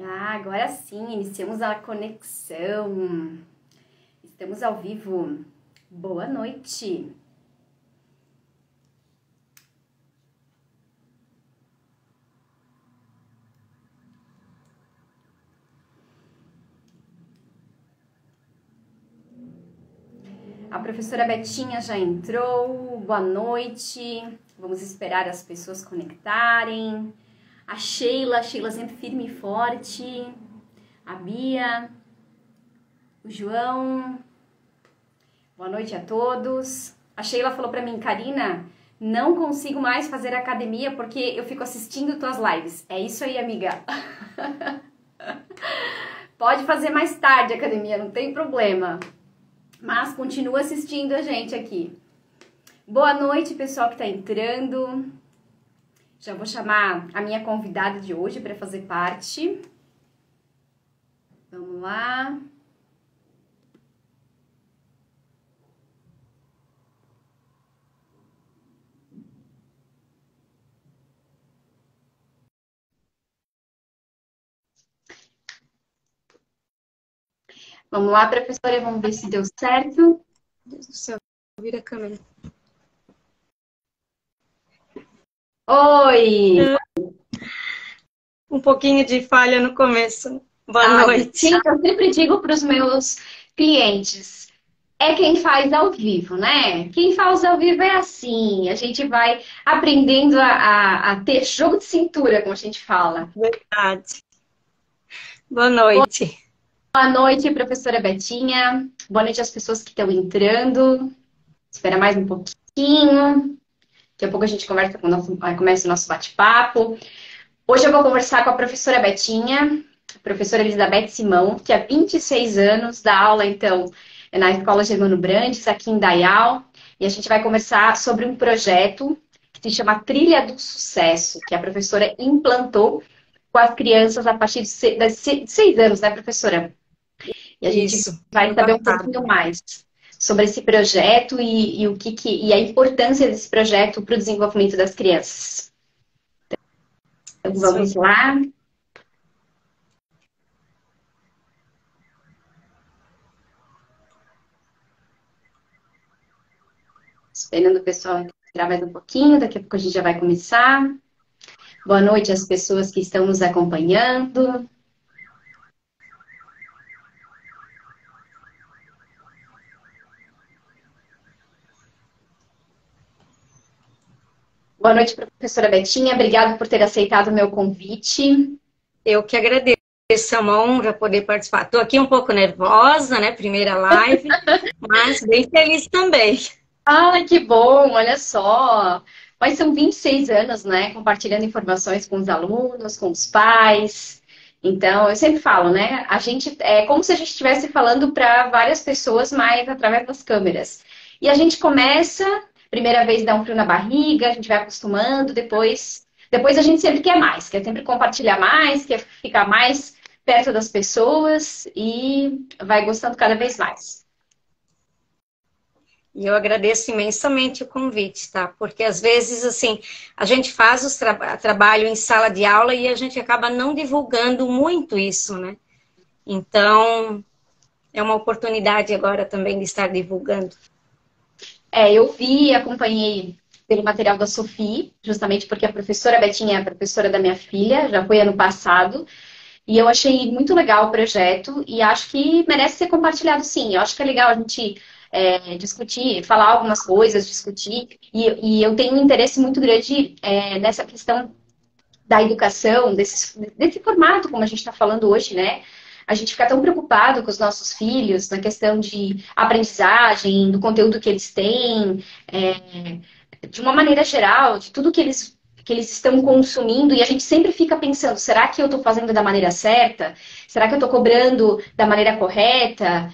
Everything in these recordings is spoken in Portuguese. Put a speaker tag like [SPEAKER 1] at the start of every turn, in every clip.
[SPEAKER 1] Ah, agora sim, iniciamos a conexão. Estamos ao vivo. Boa noite. A professora Betinha já entrou. Boa noite. Vamos esperar as pessoas conectarem. A Sheila sempre firme e forte. A Bia. O João. Boa noite a todos. A Sheila falou pra mim, Karina, não consigo mais fazer academia porque eu fico assistindo tuas lives. É isso aí, amiga. Pode fazer mais tarde a academia, não tem problema. Mas continua assistindo a gente aqui. Boa noite, pessoal que tá entrando. Já vou chamar a minha convidada de hoje para fazer parte. Vamos lá. Vamos lá, professora, vamos ver se deu certo.
[SPEAKER 2] Deus do céu, vira a câmera.
[SPEAKER 1] Oi!
[SPEAKER 2] Um pouquinho de falha no começo. Boa noite.
[SPEAKER 1] Sim, eu sempre digo para os meus clientes, é quem faz ao vivo, né? Quem faz ao vivo é assim, a gente vai aprendendo a ter jogo de cintura, como a gente fala.
[SPEAKER 2] Verdade. Boa noite.
[SPEAKER 1] Boa noite, professora Betinha. Boa noite às pessoas que estão entrando. Espera mais um pouquinho. Daqui a pouco a gente começa o nosso bate-papo. Hoje eu vou conversar com a professora Betinha, a professora Elizabeth Simão, que há 26 anos dá aula, então, na Escola Germano Brandes, aqui em Dayal. E a gente vai conversar sobre um projeto que se chama Trilha do Sucesso, que a professora implantou com as crianças a partir de 6 anos, né, professora? E a gente
[SPEAKER 2] Isso.
[SPEAKER 1] vai saber um pouquinho mais sobre esse projeto e e a importância desse projeto para o desenvolvimento das crianças. Então, vamos lá. Esperando o pessoal entrar mais um pouquinho, daqui a pouco a gente já vai começar. Boa noite às pessoas que estão nos acompanhando. Boa noite, professora Betinha. Obrigada por ter aceitado o meu convite.
[SPEAKER 2] Eu que agradeço, é uma honra poder participar. Estou aqui um pouco nervosa, né? Primeira live, mas bem feliz também.
[SPEAKER 1] Ai, que bom, olha só. Mas são 26 anos, né? Compartilhando informações com os alunos, com os pais. Então, eu sempre falo, né? A gente é como se a gente estivesse falando para várias pessoas, mas através das câmeras. E a gente começa, primeira vez dá um frio na barriga, a gente vai acostumando, depois a gente sempre quer sempre compartilhar mais, quer ficar mais perto das pessoas e vai gostando cada vez mais.
[SPEAKER 2] E eu agradeço imensamente o convite, tá? Porque às vezes, assim, a gente faz o trabalho em sala de aula e a gente acaba não divulgando muito isso, né? Então, é uma oportunidade agora também de estar divulgando.
[SPEAKER 1] Eu vi e acompanhei pelo material da Sophie, justamente porque a professora Betinha é a professora da minha filha, já foi ano passado, e eu achei muito legal o projeto e acho que merece ser compartilhado sim. Eu acho que é legal a gente discutir, falar algumas coisas, discutir, e eu tenho um interesse muito grande nessa questão da educação, desse formato, como a gente está falando hoje, né? A gente fica tão preocupado com os nossos filhos, na questão de aprendizagem, do conteúdo que eles têm, de uma maneira geral, de tudo que eles estão consumindo, e a gente sempre fica pensando, será que eu estou fazendo da maneira certa? Será que eu estou cobrando da maneira correta?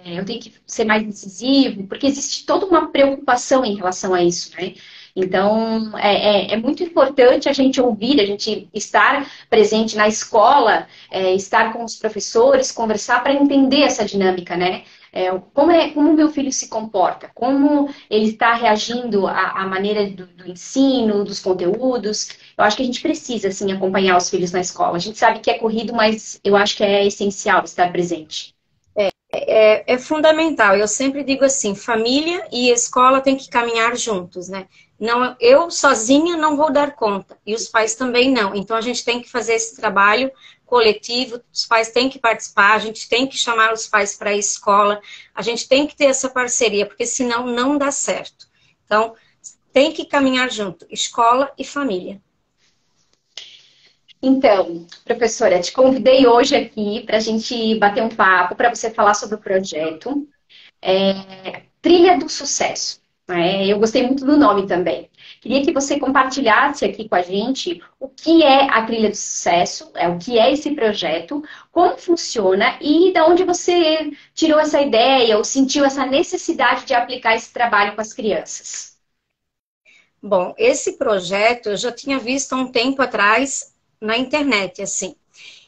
[SPEAKER 1] Eu tenho que ser mais decisivo? Porque existe toda uma preocupação em relação a isso, né? Então, é muito importante a gente ouvir, a gente estar presente na escola, estar com os professores, conversar para entender essa dinâmica, né? Como o meu filho se comporta, como ele está reagindo à maneira do ensino, dos conteúdos. Eu acho que a gente precisa, assim, acompanhar os filhos na escola. A gente sabe que é corrido, mas eu acho que é essencial estar presente.
[SPEAKER 2] É fundamental. Eu sempre digo assim, família e escola têm que caminhar juntos, né? Não, eu sozinha não vou dar conta, e os pais também não. Então, a gente tem que fazer esse trabalho coletivo, os pais têm que participar, a gente tem que chamar os pais para a escola, a gente tem que ter essa parceria, porque senão não dá certo. Então, tem que caminhar junto, escola e família.
[SPEAKER 1] Então, professora, te convidei hoje aqui para a gente bater um papo, para você falar sobre o projeto Trilha do Sucesso. Né? Eu gostei muito do nome também. Queria que você compartilhasse aqui com a gente o que é a Trilha do Sucesso, o que é esse projeto, como funciona e de onde você tirou essa ideia ou sentiu essa necessidade de aplicar esse trabalho com as crianças.
[SPEAKER 2] Bom, esse projeto eu já tinha visto há um tempo atrás na internet, assim.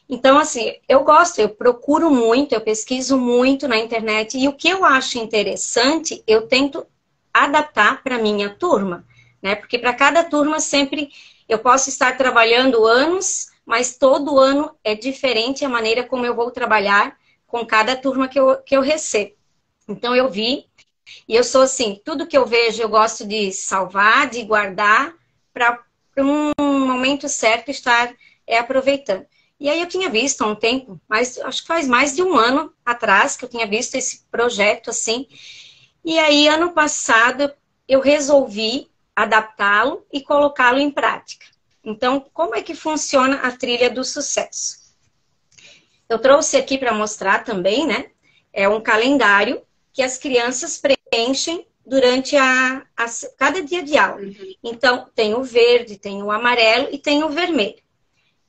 [SPEAKER 2] Então, assim, eu gosto, eu procuro muito, eu pesquiso muito na internet e o que eu acho interessante, eu tento adaptar para a minha turma, né? Porque para cada turma sempre eu posso estar trabalhando anos, mas todo ano é diferente a maneira como eu vou trabalhar com cada turma que eu recebo. Então, eu vi, e eu sou assim, tudo que eu vejo eu gosto de salvar, de guardar, para um momento certo estar aproveitando. E aí eu tinha visto há um tempo, mas acho que faz mais de um ano atrás que eu tinha visto esse projeto assim. E aí, ano passado, eu resolvi adaptá-lo e colocá-lo em prática. Então, como é que funciona a trilha do sucesso? Eu trouxe aqui para mostrar também, né? É um calendário que as crianças preenchem durante cada dia de aula. Então, tem o verde, tem o amarelo e tem o vermelho.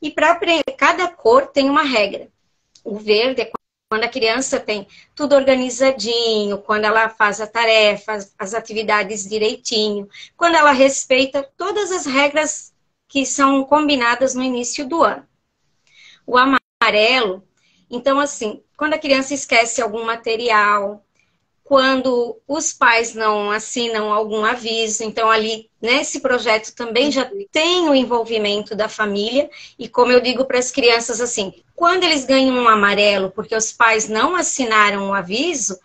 [SPEAKER 2] E para cada cor tem uma regra. O verde é quando a criança tem tudo organizadinho, quando ela faz a tarefa, as atividades direitinho, quando ela respeita todas as regras que são combinadas no início do ano. O amarelo, então assim, quando a criança esquece algum material, quando os pais não assinam algum aviso, então ali nesse projeto também já tem o envolvimento da família, e como eu digo para as crianças assim, quando eles ganham um amarelo porque os pais não assinaram o aviso,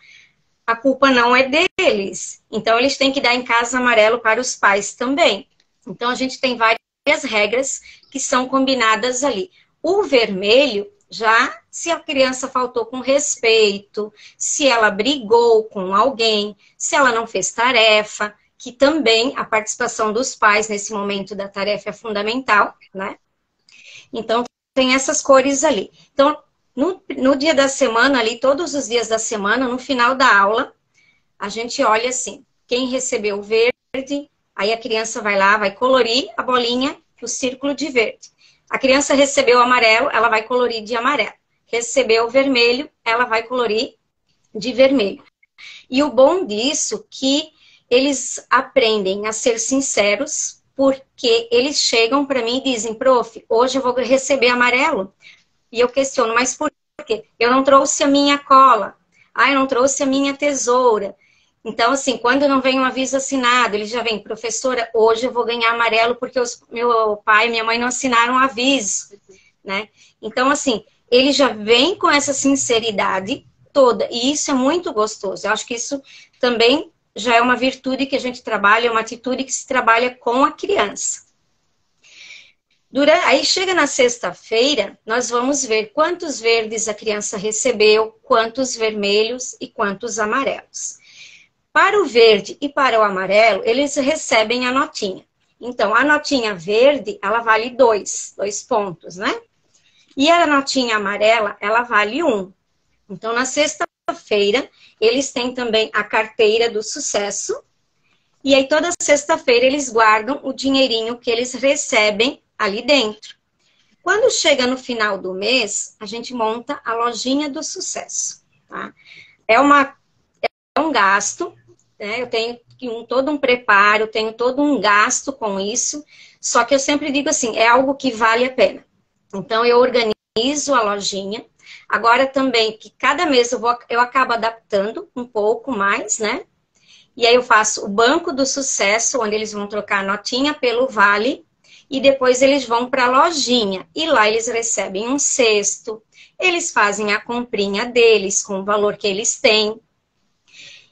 [SPEAKER 2] a culpa não é deles, então eles têm que dar em casa amarelo para os pais também. Então a gente tem várias regras que são combinadas ali. O vermelho, já se a criança faltou com respeito, se ela brigou com alguém, se ela não fez tarefa, que também a participação dos pais nesse momento da tarefa é fundamental, né? Então, tem essas cores ali. Então, no dia da semana ali, todos os dias da semana, no final da aula, a gente olha assim, quem recebeu o verde, aí a criança vai lá, vai colorir a bolinha, o círculo de verde. A criança recebeu o amarelo, ela vai colorir de amarelo. Recebeu o vermelho, ela vai colorir de vermelho. E o bom disso é que eles aprendem a ser sinceros, porque eles chegam para mim e dizem, prof, hoje eu vou receber amarelo. E eu questiono, mas por quê? Eu não trouxe a minha cola. Ah, eu não trouxe a minha tesoura. Então, assim, quando não vem um aviso assinado, ele já vem, professora, hoje eu vou ganhar amarelo porque meu pai e minha mãe não assinaram o aviso, né? Então, assim, ele já vem com essa sinceridade toda, e isso é muito gostoso. Eu acho que isso também já é uma virtude que a gente trabalha, é uma atitude que se trabalha com a criança. Aí chega na sexta-feira, nós vamos ver quantos verdes a criança recebeu, quantos vermelhos e quantos amarelos. Para o verde e para o amarelo, eles recebem a notinha. Então, a notinha verde, ela vale 2 pontos, né? E a notinha amarela, ela vale 1. Então, na sexta-feira, eles têm também a carteira do sucesso. E aí, toda sexta-feira, eles guardam o dinheirinho que eles recebem ali dentro. Quando chega no final do mês, a gente monta a lojinha do sucesso, tá? É um gasto, né? Eu tenho todo um preparo, tenho todo um gasto com isso, só que eu sempre digo assim, é algo que vale a pena. Então, eu organizo organizo a lojinha. Agora também, que cada mês eu acabo adaptando um pouco mais, né? E aí eu faço o Banco do Sucesso, onde eles vão trocar a notinha pelo vale, e depois eles vão para a lojinha. E lá eles recebem um cesto, eles fazem a comprinha deles com o valor que eles têm.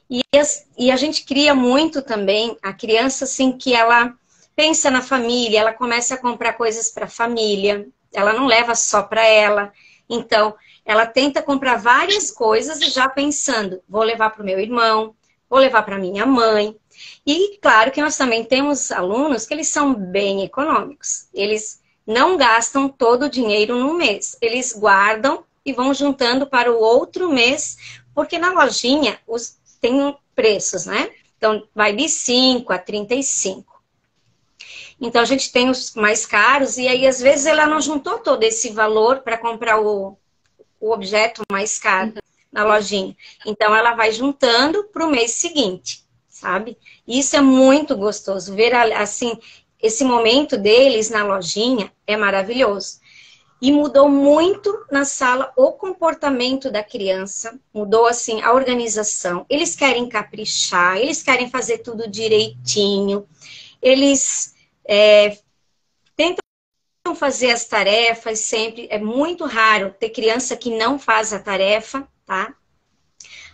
[SPEAKER 2] E a gente cria muito também a criança, assim, que ela pensa na família, ela começa a comprar coisas para a família, ela não leva só para ela. Então, ela tenta comprar várias coisas já pensando, vou levar para o meu irmão, vou levar para minha mãe. E claro que nós também temos alunos que eles são bem econômicos. Eles não gastam todo o dinheiro no mês. Eles guardam e vão juntando para o outro mês, porque na lojinha tem preços, né? Então, vai de 5 a 35. Então, a gente tem os mais caros e aí, às vezes, ela não juntou todo esse valor para comprar o objeto mais caro na lojinha. Então, ela vai juntando para o mês seguinte, sabe? Isso é muito gostoso. Ver, assim, esse momento deles na lojinha é maravilhoso. E mudou muito na sala o comportamento da criança, mudou, assim, a organização. Eles querem caprichar, eles querem fazer tudo direitinho, eles tentam fazer as tarefas sempre. É muito raro ter criança que não faz a tarefa, tá?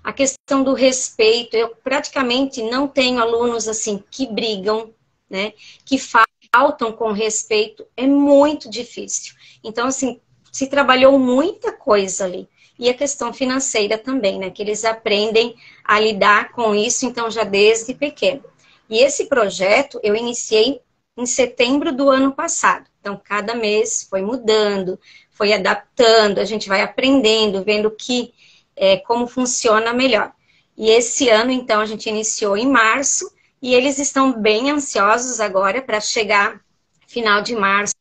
[SPEAKER 2] A questão do respeito, eu praticamente não tenho alunos assim que brigam, né? Que faltam com respeito, é muito difícil. Então, assim, se trabalhou muita coisa ali. E a questão financeira também, né? Que eles aprendem a lidar com isso, então, já desde pequeno. E esse projeto eu iniciei em setembro do ano passado. Então, cada mês foi mudando, foi adaptando, a gente vai aprendendo, vendo como funciona melhor. E esse ano, então, a gente iniciou em março e eles estão bem ansiosos agora para chegar final de março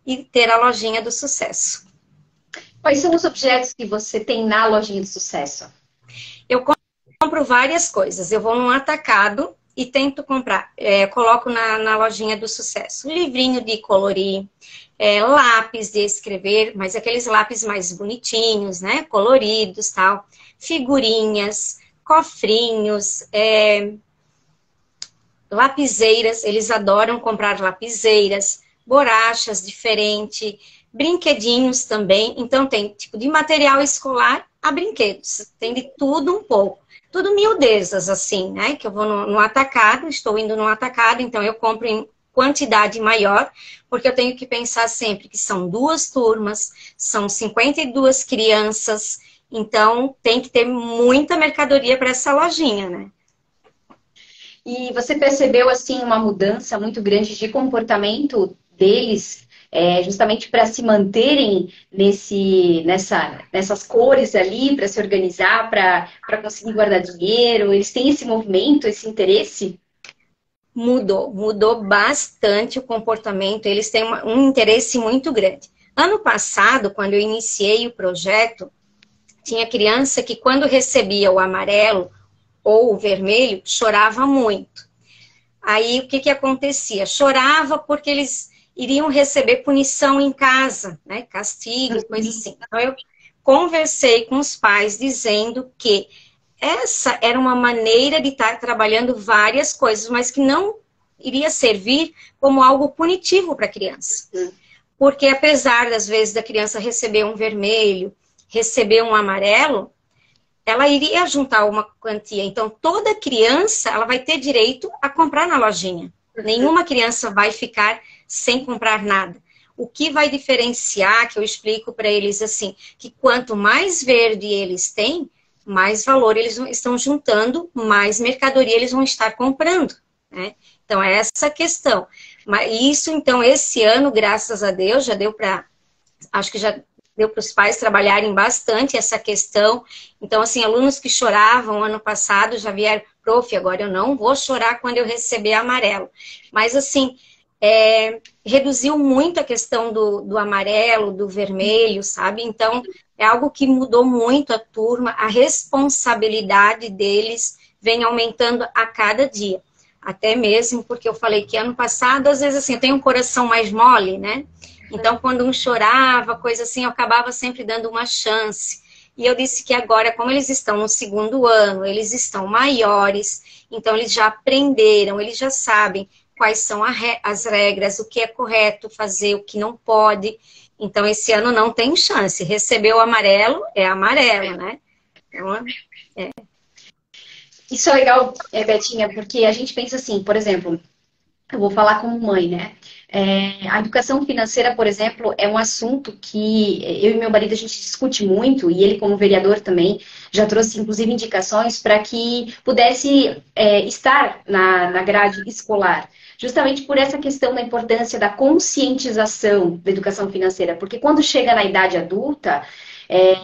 [SPEAKER 2] e ter a lojinha do sucesso.
[SPEAKER 1] Quais são os objetos que você tem na lojinha do sucesso?
[SPEAKER 2] Eu compro várias coisas. Eu vou num atacado e tento comprar. Coloco na lojinha do sucesso. Livrinho de colorir, lápis de escrever, mas aqueles lápis mais bonitinhos, né? Coloridos, tal. Figurinhas, cofrinhos, lapiseiras. Eles adoram comprar lapiseiras, borrachas diferentes, brinquedinhos também. Então, tem tipo de material escolar a brinquedos. Tem de tudo um pouco. Tudo miudezas, assim, né? Que eu vou no atacado, estou indo no atacado, então eu compro em quantidade maior, porque eu tenho que pensar sempre que são 2 turmas, são 52 crianças, então tem que ter muita mercadoria para essa lojinha, né?
[SPEAKER 1] E você percebeu, assim, uma mudança muito grande de comportamento deles, justamente para se manterem nessas cores ali, para se organizar, para conseguir guardar dinheiro? Eles têm esse movimento, esse interesse?
[SPEAKER 2] Mudou bastante o comportamento, eles têm um interesse muito grande. Ano passado, quando eu iniciei o projeto, tinha criança que quando recebia o amarelo ou o vermelho, chorava muito. Aí, o que acontecia? Chorava porque eles iriam receber punição em casa, né? Castigo, coisa assim. Então, eu conversei com os pais dizendo que essa era uma maneira de estar trabalhando várias coisas, mas que não iria servir como algo punitivo para a criança. Porque apesar, das vezes, da criança receber um vermelho, receber um amarelo, ela iria juntar uma quantia. Então, toda criança ela vai ter direito a comprar na lojinha. Nenhuma criança vai ficar sem comprar nada. O que vai diferenciar, que eu explico para eles assim, que quanto mais verde eles têm, mais valor eles estão juntando, mais mercadoria eles vão estar comprando, né? Então, é essa a questão. Mas isso, então, esse ano, graças a Deus, já deu para... Acho que já deu para os pais trabalharem bastante essa questão. Então, assim, alunos que choravam ano passado já vieram, prof, agora eu não vou chorar quando eu receber amarelo. Mas, assim, reduziu muito a questão do amarelo, do vermelho, sabe? Então, é algo que mudou muito a turma, a responsabilidade deles vem aumentando a cada dia. Até mesmo porque eu falei que ano passado, às vezes assim, eu tenho um coração mais mole, né? Então, quando um chorava, coisa assim, eu acabava sempre dando uma chance. E eu disse que agora, como eles estão no segundo ano, eles estão maiores, então eles já aprenderam, eles já sabem quais são as regras, o que é correto fazer, o que não pode. Então, esse ano não tem chance. Recebeu amarelo, é amarelo, né? Então,
[SPEAKER 1] Isso é legal, Betinha, porque a gente pensa assim, por exemplo, eu vou falar como mãe, né? A educação financeira, por exemplo, é um assunto que eu e meu marido a gente discute muito, e ele, como vereador também, já trouxe, inclusive, indicações para que pudesse estar na grade escolar. Justamente por essa questão da importância da conscientização da educação financeira, porque quando chega na idade adulta, é,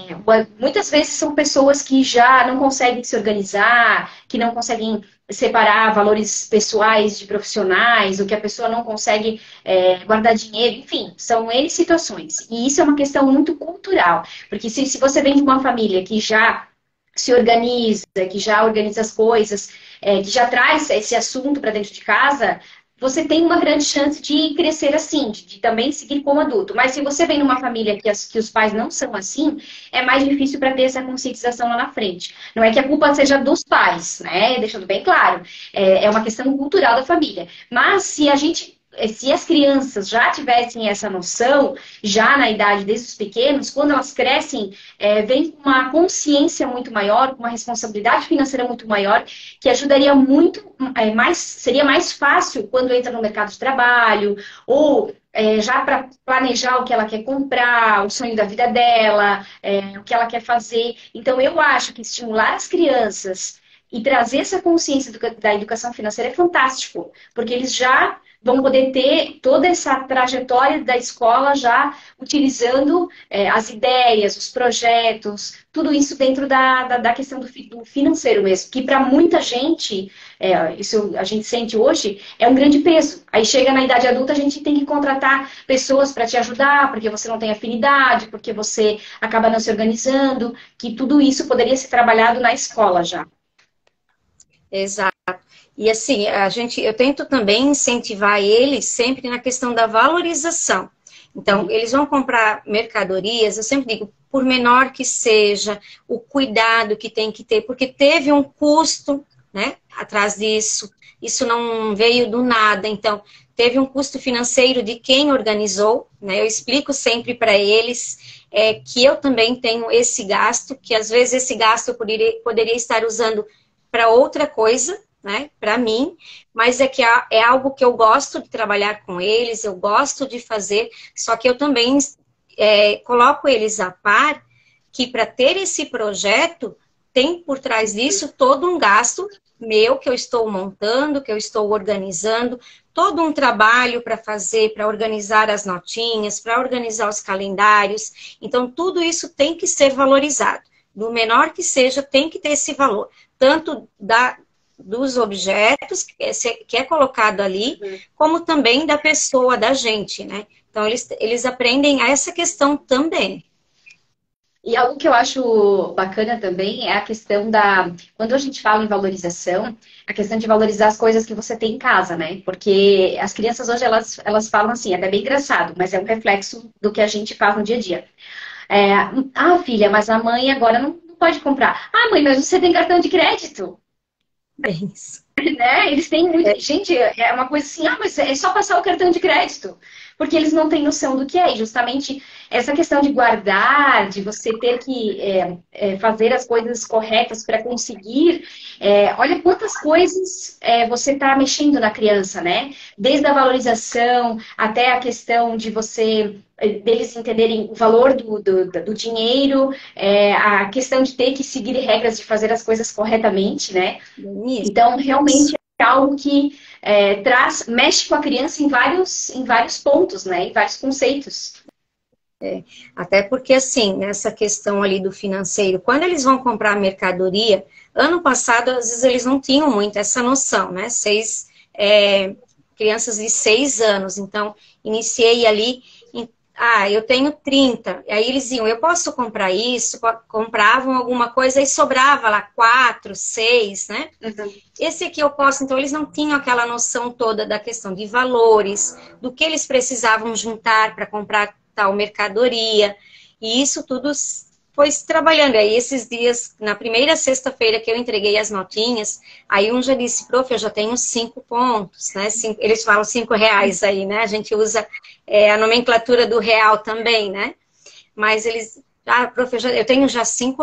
[SPEAKER 1] muitas vezes são pessoas que já não conseguem se organizar, que não conseguem separar valores pessoais de profissionais, ou que a pessoa não consegue guardar dinheiro, enfim, são N situações. E isso é uma questão muito cultural, porque se você vem de uma família que já se organiza, que já organiza as coisas, que já traz esse assunto para dentro de casa, você tem uma grande chance de crescer assim, de também seguir como adulto. Mas se você vem numa família que os pais não são assim, é mais difícil para ter essa conscientização lá na frente. Não é que a culpa seja dos pais, né? Deixando bem claro. É uma questão cultural da família. Mas se as crianças já tivessem essa noção, já na idade desses pequenos, quando elas crescem, vem com uma consciência muito maior, com uma responsabilidade financeira muito maior, que ajudaria muito, seria mais fácil quando entra no mercado de trabalho, ou já para planejar o que ela quer comprar, o sonho da vida dela, o que ela quer fazer. Então, eu acho que estimular as crianças e trazer essa consciência da educação financeira é fantástico, porque eles já vão poder ter toda essa trajetória da escola já utilizando as ideias, os projetos, tudo isso dentro da questão do financeiro mesmo, que para muita gente, isso a gente sente hoje, é um grande peso. Aí chega na idade adulta, a gente tem que contratar pessoas para te ajudar, porque você não tem afinidade, porque você acaba não se organizando, que tudo isso poderia ser trabalhado na escola já.
[SPEAKER 2] exato. E assim, eu tento também incentivar eles sempre na questão da valorização. Então, eles vão comprar mercadorias, eu sempre digo, por menor que seja, o cuidado que tem que ter, porque teve um custo, né, atrás disso. Isso não veio do nada, então, teve um custo financeiro de quem organizou, né? Eu explico sempre para eles que eu também tenho esse gasto, que às vezes esse gasto eu poderia estar usando para outra coisa, né, para mim, mas é algo que eu gosto de trabalhar com eles, eu gosto de fazer, só que eu também coloco eles a par que para ter esse projeto, tem por trás disso todo um gasto meu que eu estou montando, que eu estou organizando, todo um trabalho para fazer, para organizar as notinhas, para organizar os calendários, então tudo isso tem que ser valorizado, do menor que seja, tem que ter esse valor, tanto dos objetos que é colocado ali, como também da pessoa, da gente, né? Então, eles aprendem a essa questão também.
[SPEAKER 1] E algo que eu acho bacana também é a questão quando a gente fala em valorização, a questão de valorizar as coisas que você tem em casa, né? Porque as crianças hoje, elas falam assim, é até bem engraçado, mas é um reflexo do que a gente faz no dia a dia. Filha, mas a mãe agora não pode comprar. Ah, mãe, mas você tem cartão de crédito?
[SPEAKER 2] Bem isso.
[SPEAKER 1] Né? Eles têm muito. Gente, é uma coisa assim, mas é só passar o cartão de crédito. Porque eles não têm noção do que é. E justamente essa questão de guardar, de você ter que fazer as coisas corretas para conseguir. Olha quantas coisas você está mexendo na criança, né? Desde a valorização até a questão de deles entenderem o valor do dinheiro, a questão de ter que seguir regras de fazer as coisas corretamente, né?
[SPEAKER 2] Isso.
[SPEAKER 1] Então, realmente é algo que mexe com a criança em vários pontos, né? Em vários conceitos.
[SPEAKER 2] Até porque, assim, nessa questão ali do financeiro, quando eles vão comprar mercadoria, ano passado, às vezes, eles não tinham muito essa noção, né? Crianças de 6 anos. Então, iniciei ali eu tenho 30. Aí eles iam, eu posso comprar isso? Compravam alguma coisa e sobrava lá 4, 6, né?
[SPEAKER 1] Uhum.
[SPEAKER 2] Esse aqui eu posso. Então, eles não tinham aquela noção toda da questão de valores, do que eles precisavam juntar para comprar tal mercadoria. E isso tudo foi se trabalhando. Aí, esses dias, na primeira sexta-feira que eu entreguei as notinhas, aí um já disse, prof, eu já tenho 5 pontos, né? Eles falam R$ 5 aí, né? A gente usa a nomenclatura do real também, né? Mas eles, prof, eu tenho já R$ 5,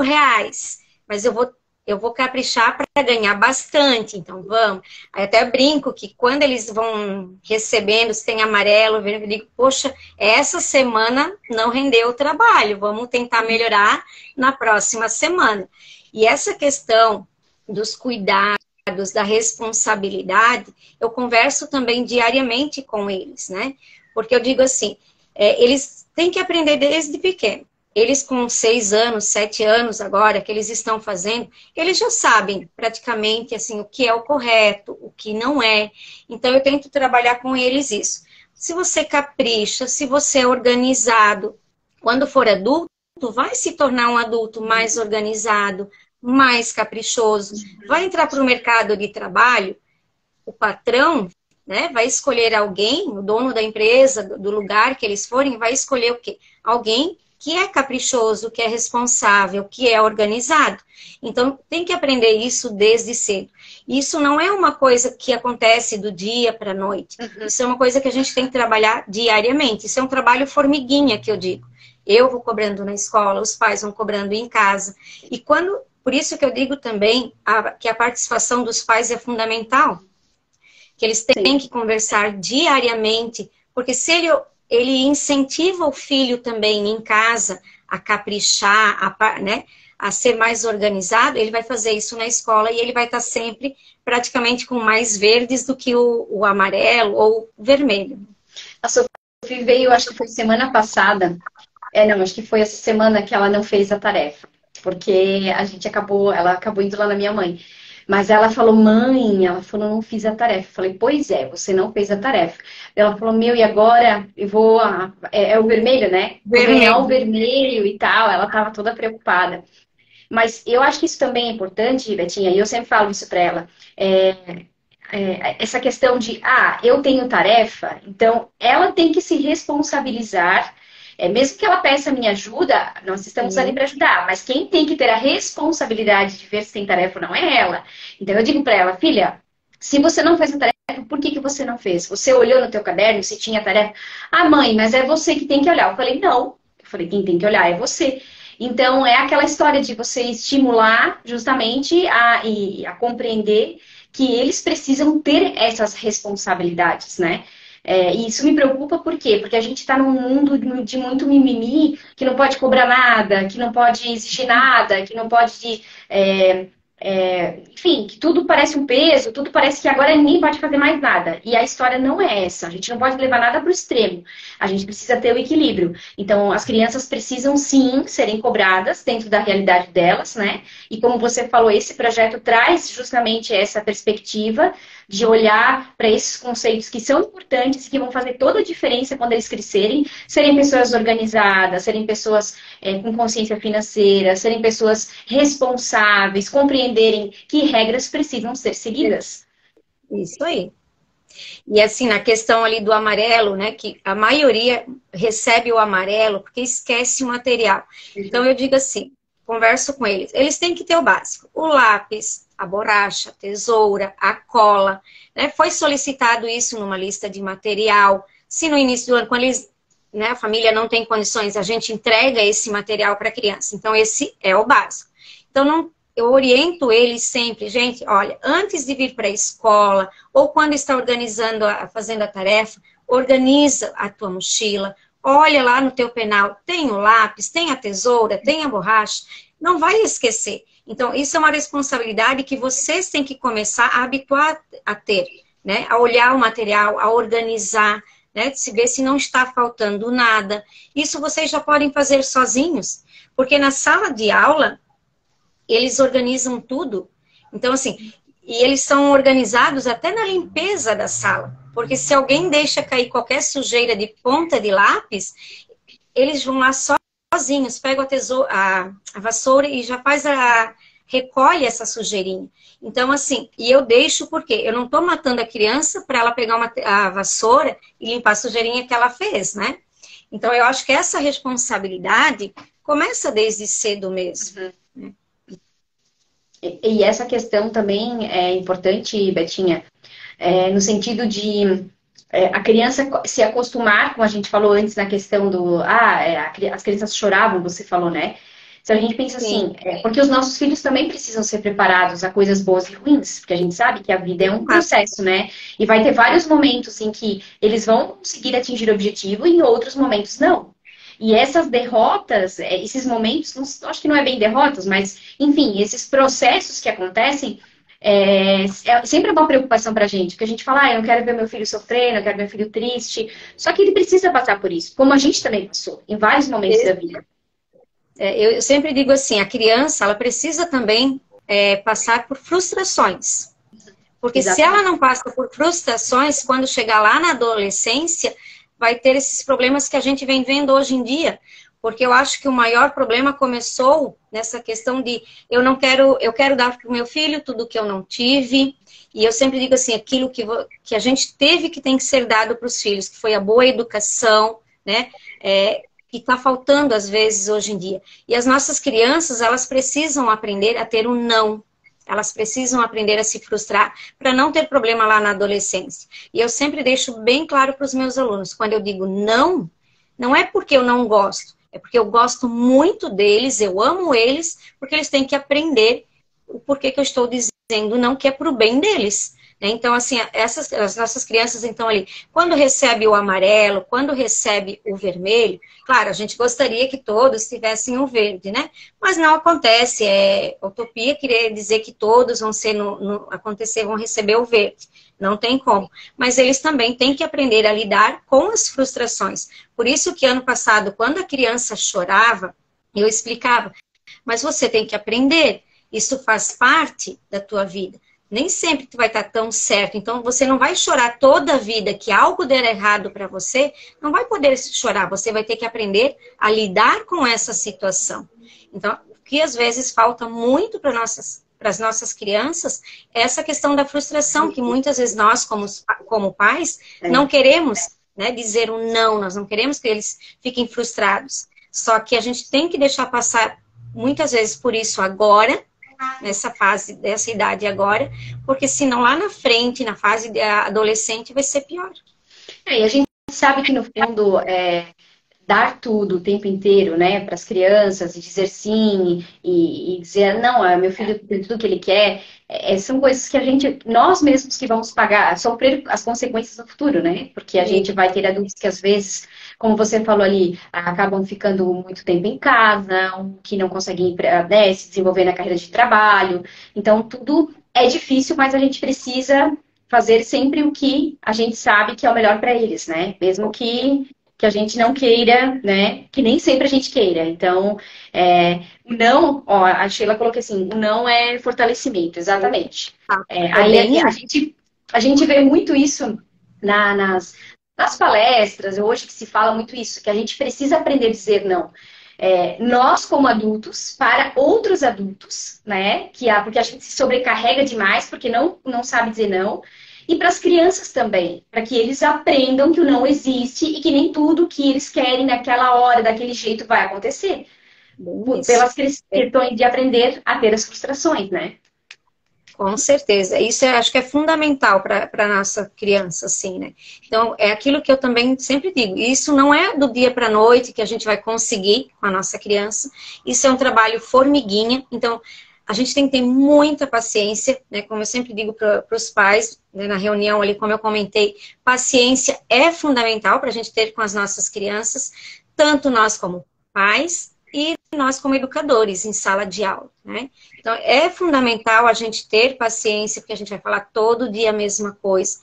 [SPEAKER 2] mas eu vou caprichar para ganhar bastante, então vamos. Aí até brinco que quando eles vão recebendo, se tem amarelo, vermelho, eu digo, poxa, essa semana não rendeu o trabalho, vamos tentar melhorar na próxima semana. E essa questão dos cuidados, da responsabilidade, eu converso também diariamente com eles, né? Porque eu digo assim, eles têm que aprender desde pequeno. Eles com 6 anos, 7 anos agora, que eles estão fazendo, eles já sabem praticamente assim, o que é o correto, o que não é. Então, eu tento trabalhar com eles isso. Se você capricha, se você é organizado, quando for adulto, vai se tornar um adulto mais organizado, mais caprichoso. Vai entrar para o mercado de trabalho, o patrão, né, vai escolher alguém, o dono da empresa, do lugar que eles forem, vai escolher o quê? Alguém que é caprichoso, que é responsável, que é organizado. Então, tem que aprender isso desde cedo. Isso não é uma coisa que acontece do dia para a noite. Isso é uma coisa que a gente tem que trabalhar diariamente. Isso é um trabalho formiguinha, que eu digo. Eu vou cobrando na escola, os pais vão cobrando em casa. E por isso que eu digo também que a participação dos pais é fundamental. Que eles têm que conversar diariamente, porque se ele incentiva o filho também em casa a caprichar, né, a ser mais organizado, ele vai fazer isso na escola e ele vai estar sempre praticamente com mais verdes do que o amarelo ou o vermelho.
[SPEAKER 1] A Sofia veio, acho que foi semana passada. Não, acho que foi essa semana que ela não fez a tarefa, porque ela acabou indo lá na minha mãe. Mas ela falou, mãe, não fiz a tarefa. Eu falei, pois é, você não fez a tarefa. Ela falou, e agora eu vou... É o vermelho, né? Vou ganhar o vermelho e tal. Ela estava toda preocupada. Mas eu acho que isso também é importante, Betinha, e eu sempre falo isso para ela. Essa questão de, eu tenho tarefa, então ela tem que se responsabilizar. Mesmo que ela peça minha ajuda, nós estamos ali para ajudar, mas quem tem que ter a responsabilidade de ver se tem tarefa ou não é ela. Então eu digo para ela, filha, se você não fez a tarefa, por que você não fez? Você olhou no teu caderno se tinha tarefa? Mãe, mas é você que tem que olhar. Eu falei, não. Eu falei, quem tem que olhar é você. Então é aquela história de você estimular justamente a compreender que eles precisam ter essas responsabilidades, né? E isso me preocupa por quê? Porque a gente está num mundo de muito mimimi, que não pode cobrar nada, que não pode exigir nada, que não pode... enfim, que tudo parece um peso, tudo parece que agora ninguém pode fazer mais nada. E a história não é essa. A gente não pode levar nada para o extremo. A gente precisa ter o equilíbrio. Então, as crianças precisam, sim, serem cobradas dentro da realidade delas, né? E como você falou, esse projeto traz justamente essa perspectiva de olhar para esses conceitos que são importantes e que vão fazer toda a diferença quando eles crescerem, serem pessoas organizadas, serem pessoas com consciência financeira, serem pessoas responsáveis, compreenderem que regras precisam ser seguidas.
[SPEAKER 2] Isso aí. E assim, na questão ali do amarelo, né, que a maioria recebe o amarelo porque esquece o material. Então eu digo assim, converso com eles, eles têm que ter o básico, o lápis, a borracha, a tesoura, a cola, né? Foi solicitado isso numa lista de material. Se no início do ano, quando eles, né, a família não tem condições, a gente entrega esse material para a criança. Então, esse é o básico. Então, eu oriento eles sempre, gente, olha, antes de vir para a escola, ou quando está organizando, fazendo a tarefa, organiza a tua mochila, olha lá no teu penal, tem o lápis, tem a tesoura, tem a borracha, não vai esquecer. Então, isso é uma responsabilidade que vocês têm que começar a habituar a ter, né? A olhar o material, a organizar, né? Se ver se não está faltando nada. Isso vocês já podem fazer sozinhos, porque na sala de aula, eles organizam tudo. Então, assim, e eles são organizados até na limpeza da sala, porque se alguém deixa cair qualquer sujeira de ponta de lápis, eles vão lá sozinhos, pegam a vassoura e já recolhe essa sujeirinha. Então, assim, e eu deixo porque eu não estou matando a criança para ela pegar a vassoura e limpar a sujeirinha que ela fez, né? Então, eu acho que essa responsabilidade começa desde cedo mesmo.
[SPEAKER 1] Uhum. E essa questão também é importante, Betinha, no sentido de a criança se acostumar, como a gente falou antes na questão as crianças choravam, você falou, né? Se a gente pensa assim, porque os nossos filhos também precisam ser preparados a coisas boas e ruins, porque a gente sabe que a vida é um processo, né? E vai ter vários momentos em que eles vão conseguir atingir o objetivo e em outros momentos não. E essas derrotas, esses momentos, acho que não é bem derrotas, mas, enfim, esses processos que acontecem, sempre uma preocupação pra gente, porque a gente fala, eu não quero ver meu filho sofrendo, eu não quero ver meu filho triste, só que ele precisa passar por isso, como a gente também passou, em vários momentos da vida.
[SPEAKER 2] Eu sempre digo assim, a criança, ela precisa também passar por frustrações. Porque se ela não passa por frustrações, quando chegar lá na adolescência, vai ter esses problemas que a gente vem vendo hoje em dia. Porque eu acho que o maior problema começou nessa questão de eu quero dar para o meu filho tudo que eu não tive. E eu sempre digo assim, aquilo que a gente teve que tem que ser dado para os filhos, que foi a boa educação, né? Que está faltando às vezes hoje em dia. E as nossas crianças, elas precisam aprender a ter um não. Elas precisam aprender a se frustrar para não ter problema lá na adolescência. E eu sempre deixo bem claro para os meus alunos, quando eu digo não, não é porque eu não gosto, é porque eu gosto muito deles, eu amo eles, porque eles têm que aprender o porquê que eu estou dizendo não, que é para o bem deles. Então, assim, as nossas crianças, então, ali, quando recebe o amarelo, quando recebe o vermelho, claro, a gente gostaria que todos tivessem o verde, né? Mas não acontece, utopia querer dizer que todos vão vão receber o verde. Não tem como. Mas eles também têm que aprender a lidar com as frustrações. Por isso que ano passado, quando a criança chorava, eu explicava, mas você tem que aprender, isso faz parte da tua vida. Nem sempre tu vai estar tão certo. Então, você não vai chorar toda a vida que algo der errado para você. Não vai poder chorar. Você vai ter que aprender a lidar com essa situação. Então, o que às vezes falta muito para as nossas crianças é essa questão da frustração, que muitas vezes nós, como pais, não queremos, né, dizer um não. Nós não queremos que eles fiquem frustrados. Só que a gente tem que deixar passar muitas vezes por isso agora, nessa fase, dessa idade agora, porque senão lá na frente, na fase adolescente, vai ser pior.
[SPEAKER 1] E a gente sabe que no fundo, dar tudo o tempo inteiro, né, para as crianças, e dizer sim, e dizer, não, meu filho tem tudo que ele quer, são coisas que nós mesmos que vamos sofrer as consequências no futuro, né, porque a gente vai ter adultos que às vezes, como você falou ali, acabam ficando muito tempo em casa, que não conseguem, né, se desenvolver na carreira de trabalho, então tudo é difícil, mas a gente precisa fazer sempre o que a gente sabe que é o melhor para eles, né, mesmo que a gente não queira, né? Que nem sempre a gente queira. Então, o não, a Sheila colocou assim, o não é fortalecimento, exatamente. Aí a gente vê muito isso nas palestras, hoje que se fala muito isso, que a gente precisa aprender a dizer não. Nós, como adultos, para outros adultos, né? Porque a gente se sobrecarrega demais, porque não sabe dizer não. E para as crianças também, para que eles aprendam que o não existe e que nem tudo que eles querem naquela hora, daquele jeito, vai acontecer. Pelas questões de aprender a ter as frustrações, né?
[SPEAKER 2] Com certeza. Isso eu acho que é fundamental para a nossa criança, assim, né? Então, é aquilo que eu também sempre digo. Isso não é do dia para a noite que a gente vai conseguir com a nossa criança. Isso é um trabalho formiguinha. Então, a gente tem que ter muita paciência, né? Como eu sempre digo para os pais, né? Na reunião ali, como eu comentei, paciência é fundamental para a gente ter com as nossas crianças, tanto nós como pais e nós como educadores em sala de aula, né? Então, é fundamental a gente ter paciência, porque a gente vai falar todo dia a mesma coisa,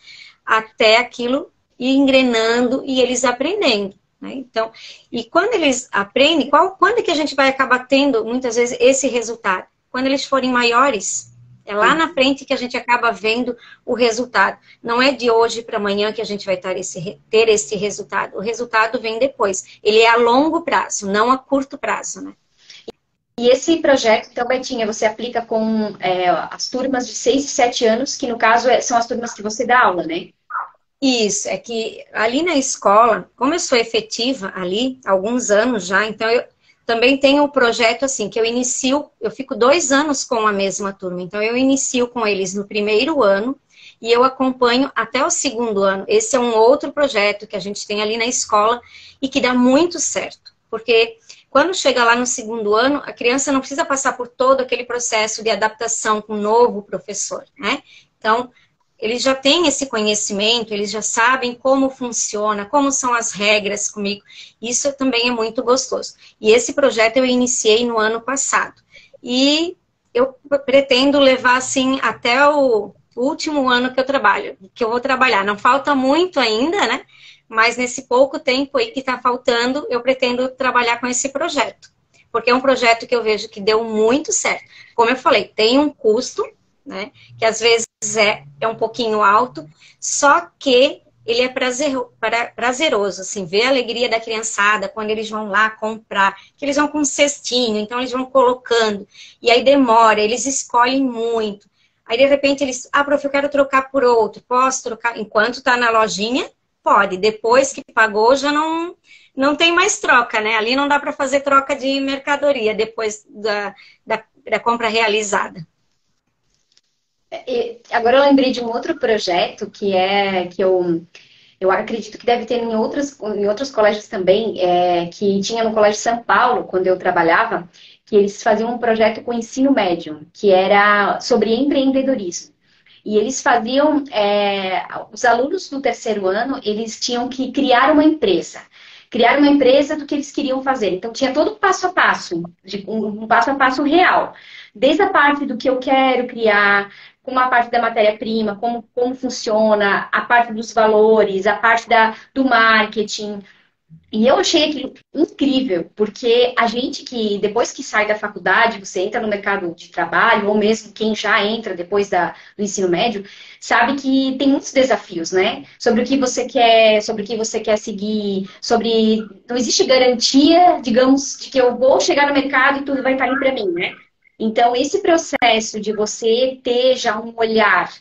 [SPEAKER 2] até aquilo ir engrenando e eles aprendendo. Né? Então, e quando eles aprendem, quando é que a gente vai acabar tendo, muitas vezes, esse resultado? Quando eles forem maiores, É lá na frente que a gente acaba vendo o resultado. Não é de hoje para amanhã que a gente vai ter esse resultado. O resultado vem depois. Ele é a longo prazo, não a curto prazo, né?
[SPEAKER 1] E esse projeto, então, Betinha, você aplica com as turmas de 6 e 7 anos, que no caso são as turmas que você dá aula, né?
[SPEAKER 2] Isso, é que ali na escola, como eu sou efetiva ali, há alguns anos já, então eu também tenho um projeto assim, que eu fico 2 anos com a mesma turma, então eu inicio com eles no primeiro ano e eu acompanho até o segundo ano. Esse é um outro projeto que a gente tem ali na escola e que dá muito certo, porque quando chega lá no segundo ano, a criança não precisa passar por todo aquele processo de adaptação com o novo professor, né? Então, eles já têm esse conhecimento, eles já sabem como funciona, como são as regras comigo. Isso também é muito gostoso. E esse projeto eu iniciei no ano passado. E eu pretendo levar, assim, até o último ano que eu vou trabalhar. Não falta muito ainda, né? Mas nesse pouco tempo aí que está faltando, eu pretendo trabalhar com esse projeto. Porque é um projeto que eu vejo que deu muito certo. Como eu falei, tem um custo, né? Que às vezes é um pouquinho alto, só que ele é prazeroso, assim, ver a alegria da criançada quando eles vão lá comprar, que eles vão com um cestinho, então eles vão colocando, e aí demora, eles escolhem muito. Aí, de repente, prof, eu quero trocar por outro, posso trocar? Enquanto tá na lojinha, pode. Depois que pagou, já não tem mais troca, né? Ali não dá para fazer troca de mercadoria depois da compra realizada.
[SPEAKER 1] Agora eu lembrei de um outro projeto que eu acredito que deve ter em outros colégios também, que tinha no Colégio São Paulo, quando eu trabalhava, que eles faziam um projeto com o ensino médio, que era sobre empreendedorismo. E eles faziam, os alunos do terceiro ano, eles tinham que criar uma empresa do que eles queriam fazer. Então, tinha todo o passo a passo, um passo a passo real. Desde a parte do que eu quero criar, com a parte da matéria-prima, como funciona, a parte dos valores, a parte do marketing. E eu achei aquilo incrível, porque a gente que, depois que sai da faculdade, você entra no mercado de trabalho, ou mesmo quem já entra depois do ensino médio, sabe que tem muitos desafios, né? Sobre o que você quer, sobre o que você quer seguir, não existe garantia, digamos, de que eu vou chegar no mercado e tudo vai estar ali para mim, né? Então, esse processo de você ter já um olhar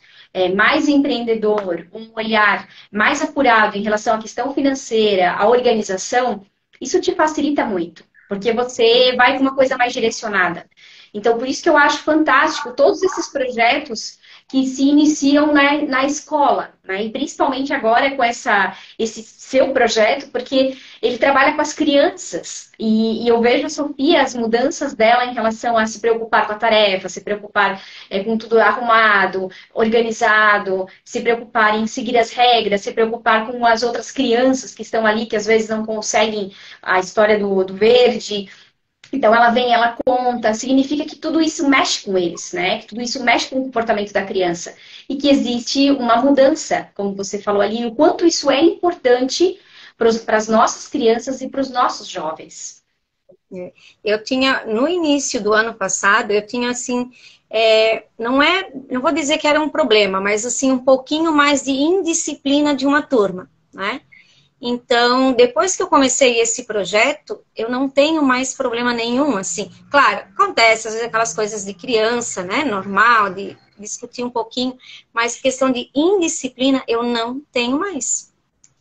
[SPEAKER 1] mais empreendedor, um olhar mais apurado em relação à questão financeira, à organização, isso te facilita muito, porque você vai com uma coisa mais direcionada. Então, por isso que eu acho fantástico todos esses projetos que se iniciam na escola, né? E principalmente agora com esse seu projeto, porque ele trabalha com as crianças. E eu vejo a Sofia, as mudanças dela em relação a se preocupar com a tarefa, se preocupar com tudo arrumado, organizado, se preocupar em seguir as regras, se preocupar com as outras crianças que estão ali, que às vezes não conseguem a história do verde. Então, ela vem, ela conta, significa que tudo isso mexe com eles, né? Que tudo isso mexe com o comportamento da criança. E que existe uma mudança, como você falou ali, o quanto isso é importante para as nossas crianças e para os nossos jovens.
[SPEAKER 2] Eu tinha, no início do ano passado, eu tinha assim, não vou dizer que era um problema, mas assim, um pouquinho mais de indisciplina de uma turma, né? Então, depois que eu comecei esse projeto, eu não tenho mais problema nenhum, assim. Claro, acontece, às vezes, aquelas coisas de criança, né? Normal, de discutir um pouquinho, mas questão de indisciplina, eu não tenho mais.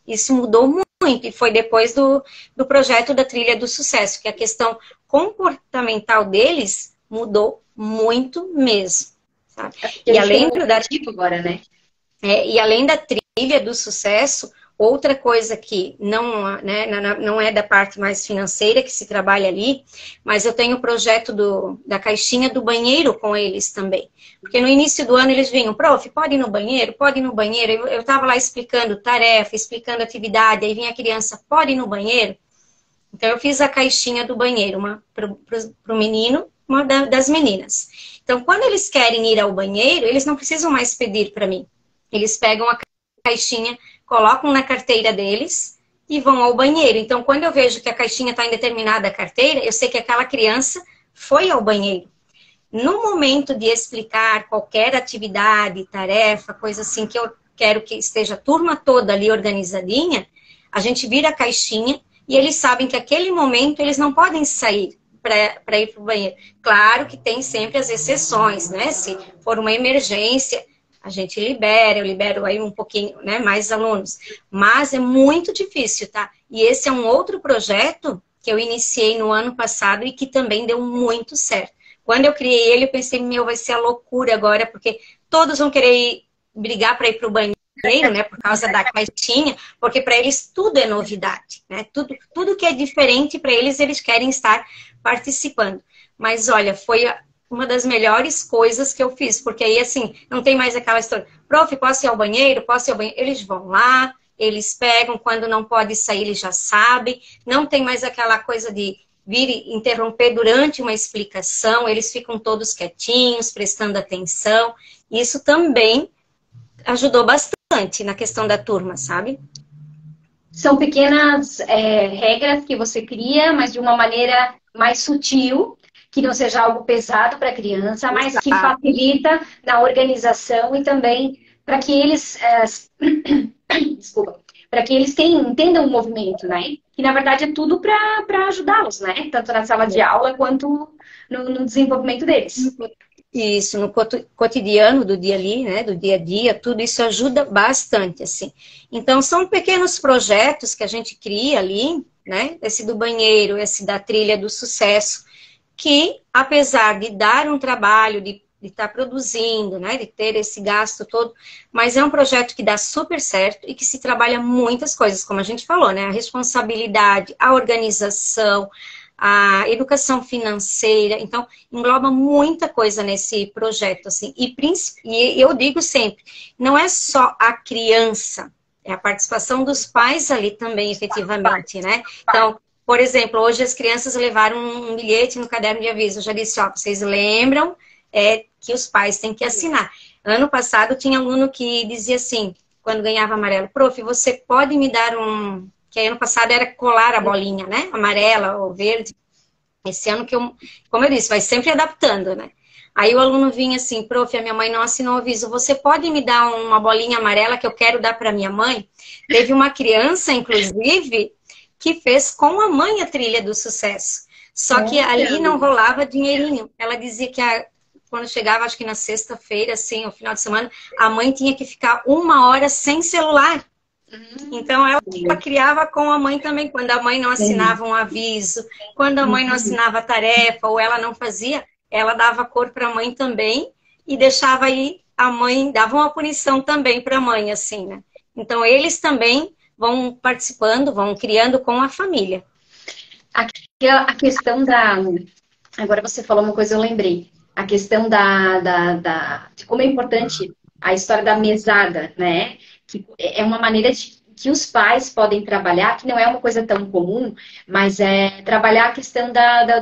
[SPEAKER 2] Isso mudou muito, e foi depois do projeto da Trilha do Sucesso, que a questão comportamental deles mudou muito mesmo, sabe?
[SPEAKER 1] E além da agora, né?
[SPEAKER 2] E além da Trilha do Sucesso, outra coisa que não é da parte mais financeira que se trabalha ali, mas eu tenho o projeto da caixinha do banheiro com eles também. Porque no início do ano eles vinham, prof, pode ir no banheiro? Pode ir no banheiro? Eu estava lá explicando tarefa, explicando atividade, aí vinha a criança, pode ir no banheiro? Então eu fiz a caixinha do banheiro, uma para o menino, uma das meninas. Então quando eles querem ir ao banheiro, eles não precisam mais pedir para mim. Eles pegam a caixinha, colocam na carteira deles e vão ao banheiro. Então, quando eu vejo que a caixinha está em determinada carteira, eu sei que aquela criança foi ao banheiro. no momento de explicar qualquer atividade, tarefa, coisa assim, que eu quero que esteja a turma toda ali organizadinha, a gente vira a caixinha e eles sabem que aquele momento eles não podem sair para ir para o banheiro. Claro que tem sempre as exceções, né? Se for uma emergência, a gente libera, eu libero aí um pouquinho, né, mais alunos. Mas é muito difícil, tá? E esse é um outro projeto que eu iniciei no ano passado e que também deu muito certo. Quando eu criei ele, eu pensei, meu, vai ser a loucura agora, porque todos vão querer brigar para ir para o banheiro, né, por causa da caixinha, porque para eles tudo é novidade, né? Tudo que é diferente para eles, eles querem estar participando. Mas olha, foi uma das melhores coisas que eu fiz, porque aí assim, não tem mais aquela história, prof, posso ir ao banheiro? Posso ir ao banheiro? Eles vão lá, eles pegam, quando não pode sair, eles já sabem, não tem mais aquela coisa de vir e interromper durante uma explicação, eles ficam todos quietinhos, prestando atenção. Isso também ajudou bastante na questão da turma, sabe?
[SPEAKER 1] São pequenas regras que você cria, mas de uma maneira mais sutil, que não seja algo pesado para a criança, mas que facilita na organização e também para que eles desculpa, para que eles entendam o movimento, né? Que na verdade é tudo para ajudá-los, né? Tanto na sala de aula quanto no desenvolvimento deles.
[SPEAKER 2] Isso, no cotidiano do dia ali, né, do dia a dia, tudo isso ajuda bastante, assim. Então, são pequenos projetos que a gente cria ali, né, esse do banheiro, esse da trilha do sucesso, que, apesar de dar um trabalho, de estar produzindo, né, de ter esse gasto todo, mas é um projeto que dá super certo e que se trabalha muitas coisas, como a gente falou, né, a responsabilidade, a organização, a educação financeira, então engloba muita coisa nesse projeto, assim, e eu digo sempre, não é só a criança, é a participação dos pais ali também, efetivamente, né? Então, por exemplo, hoje as crianças levaram um bilhete no caderno de aviso, eu já disse, ó, vocês lembram que os pais têm que assinar. Ano passado tinha aluno que dizia assim, quando ganhava amarelo, prof, você pode me dar que aí ano passado era colar a bolinha, né? Amarela ou verde. Esse ano como eu disse, vai sempre adaptando, né? Aí o aluno vinha assim, prof, a minha mãe não assinou o aviso, você pode me dar uma bolinha amarela que eu quero dar para minha mãe? Teve uma criança, inclusive, que fez com a mãe a trilha do sucesso. Só que ali não rolava dinheirinho. Ela dizia que quando chegava, acho que na sexta-feira, assim, no final de semana, a mãe tinha que ficar 1 hora sem celular. Então, ela criava com a mãe também, quando a mãe não assinava um aviso, quando a mãe não assinava a tarefa, ou ela não fazia, ela dava cor para a mãe também, e deixava aí a mãe, dava uma punição também para a mãe, assim, né? Então, eles também vão participando, vão criando com a família.
[SPEAKER 1] A questão Agora você falou uma coisa, eu lembrei. A questão de como é importante a história da mesada, né? Que é uma maneira que os pais podem trabalhar, que não é uma coisa tão comum, mas é trabalhar a questão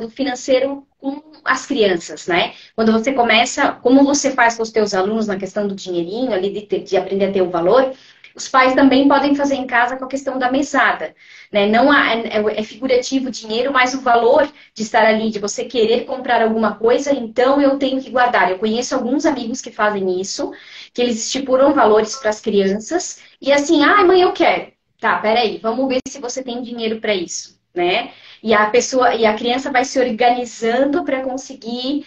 [SPEAKER 1] do financeiro com as crianças, né? Quando você começa, como você faz com os teus alunos na questão do dinheirinho, ali de aprender a ter o valor, os pais também podem fazer em casa com a questão da mesada, né? Não é figurativo o dinheiro, mas o valor de estar ali, de você querer comprar alguma coisa, então eu tenho que guardar. Eu conheço alguns amigos que fazem isso, que eles estipulam valores para as crianças, e assim, mãe, eu quero. Tá, peraí, vamos ver se você tem dinheiro para isso, né? E a criança vai se organizando para conseguir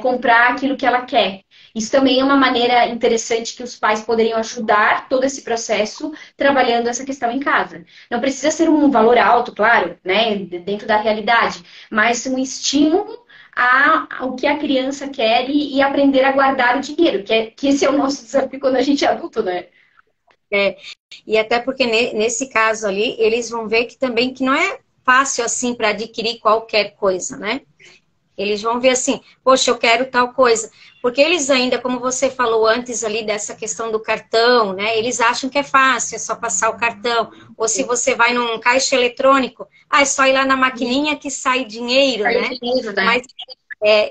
[SPEAKER 1] comprar aquilo que ela quer. Isso também é uma maneira interessante que os pais poderiam ajudar todo esse processo trabalhando essa questão em casa. Não precisa ser um valor alto, claro, né, dentro da realidade, mas um estímulo ao que a criança quer e aprender a guardar o dinheiro, que esse é o nosso desafio quando a gente é adulto, né?
[SPEAKER 2] E até porque nesse caso ali, eles vão ver que também que não é fácil assim para adquirir qualquer coisa, né? Eles vão ver assim, poxa, eu quero tal coisa. Porque eles ainda, como você falou antes ali dessa questão do cartão, né? Eles acham que é fácil, é só passar o cartão. Ou se você vai num caixa eletrônico, é só ir lá na maquininha que sai dinheiro, né? Mas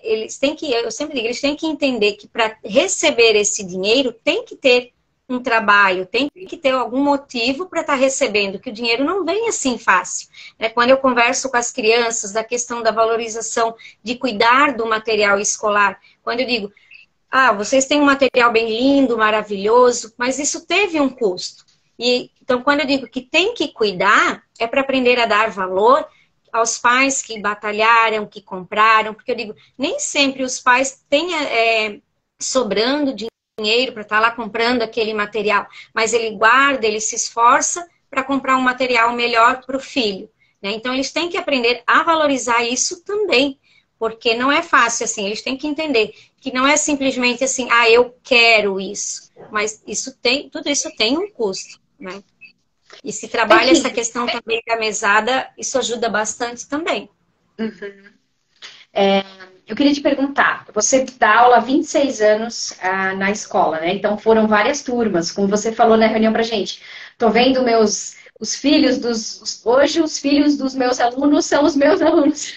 [SPEAKER 2] eles têm que, eu sempre digo, eles têm que entender que para receber esse dinheiro tem que ter um trabalho, tem que ter algum motivo para estar recebendo, que o dinheiro não vem assim fácil. Né? Quando eu converso com as crianças da questão da valorização, de cuidar do material escolar, quando eu digo, vocês têm um material bem lindo, maravilhoso, mas isso teve um custo. E, então, quando eu digo que tem que cuidar, é para aprender a dar valor aos pais que batalharam, que compraram, porque eu digo, nem sempre os pais têm sobrando dinheiro para estar lá comprando aquele material, mas ele guarda, ele se esforça para comprar um material melhor para o filho. Né? Então, eles têm que aprender a valorizar isso também, porque não é fácil assim, eles têm que entender que não é simplesmente assim, eu quero isso, mas tudo isso tem um custo, né? E se trabalha essa questão também da mesada, isso ajuda bastante também.
[SPEAKER 1] Uhum. Eu queria te perguntar, você dá aula há 26 anos na escola, né? Então foram várias turmas, como você falou na reunião pra gente. Tô vendo os filhos hoje os filhos dos meus alunos são os meus alunos.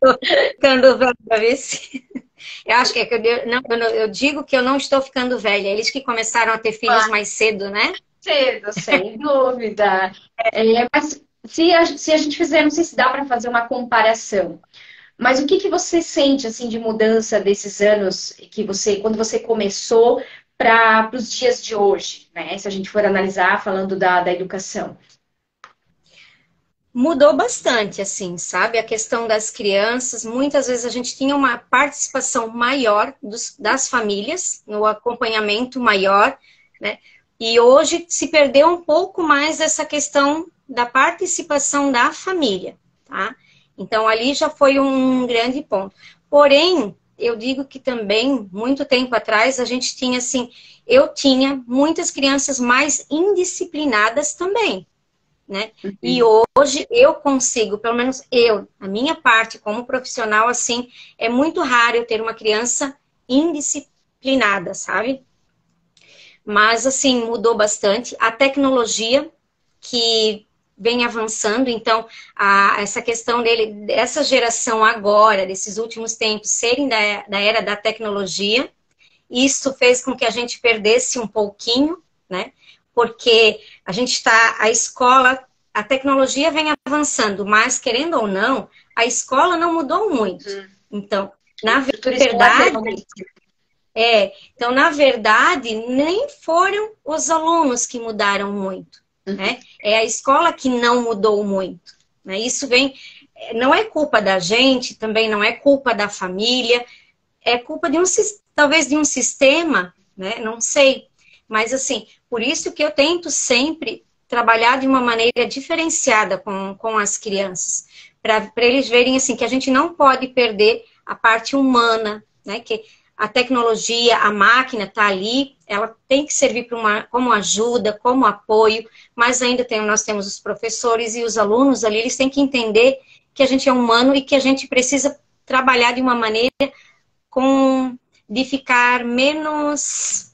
[SPEAKER 2] Tô ficando velha, eu acho que eu digo que eu não estou ficando velha, eles que começaram a ter filhos mais cedo, né?
[SPEAKER 1] Cedo, sem dúvida. Mas se a gente fizer, não sei se dá para fazer uma comparação. Mas o que você sente assim de mudança desses anos quando você começou para os dias de hoje, né? Se a gente for analisar falando da educação.
[SPEAKER 2] Mudou bastante, assim, sabe? A questão das crianças, muitas vezes a gente tinha uma participação maior das famílias, no acompanhamento maior, né? E hoje se perdeu um pouco mais essa questão da participação da família, tá? Então, ali já foi um grande ponto. Porém, eu digo que também, muito tempo atrás, a gente tinha, assim, eu tinha muitas crianças mais indisciplinadas também, né? Uhum. E hoje eu consigo, pelo menos a minha parte como profissional, assim, é muito raro eu ter uma criança indisciplinada, sabe? Mas, assim, mudou bastante. A tecnologia que vem avançando, então, essa questão dessa geração agora, desses últimos tempos, serem da era da tecnologia, isso fez com que a gente perdesse um pouquinho, né? Porque a escola, a tecnologia vem avançando, mas, querendo ou não, a escola não mudou muito. Então, na verdade... então, na verdade, nem foram os alunos que mudaram muito, né? É a escola que não mudou muito, né? Isso não é culpa da gente, também não é culpa da família, é culpa talvez de um sistema, né? Não sei, mas assim, por isso que eu tento sempre trabalhar de uma maneira diferenciada com as crianças, para eles verem assim que a gente não pode perder a parte humana, né? Que a tecnologia, a máquina está ali, ela tem que servir como ajuda, como apoio, mas ainda nós temos os professores e os alunos ali, eles têm que entender que a gente é humano e que a gente precisa trabalhar de uma maneira de ficar menos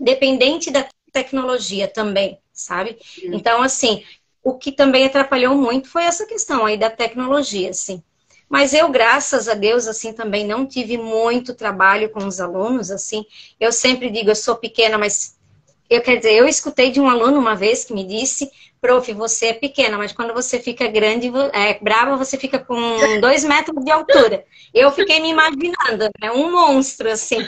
[SPEAKER 2] dependente da tecnologia também, sabe? Então, assim, o que também atrapalhou muito foi essa questão aí da tecnologia, assim. Mas eu, graças a Deus, assim, também não tive muito trabalho com os alunos, assim. Eu sempre digo, eu sou pequena, mas... eu escutei de um aluno uma vez que me disse, prof, você é pequena, mas quando você fica grande, brava, você fica com 2 metros de altura. Eu fiquei me imaginando, né? Um monstro, assim.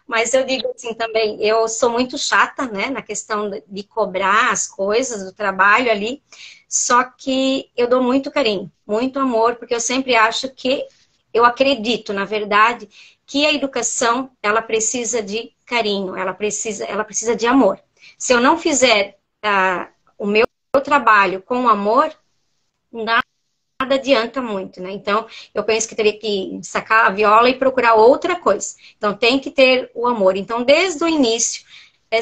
[SPEAKER 2] Mas eu digo assim também, eu sou muito chata, né? Na questão de cobrar as coisas, do trabalho ali. Só que eu dou muito carinho, muito amor, porque eu sempre acho eu acredito, na verdade, que a educação, ela precisa de carinho, ela precisa de amor. Se eu não fizer o meu trabalho com amor, nada adianta muito, né? Então, eu penso que teria que sacar a viola e procurar outra coisa. Então, tem que ter o amor. Então, desde o início,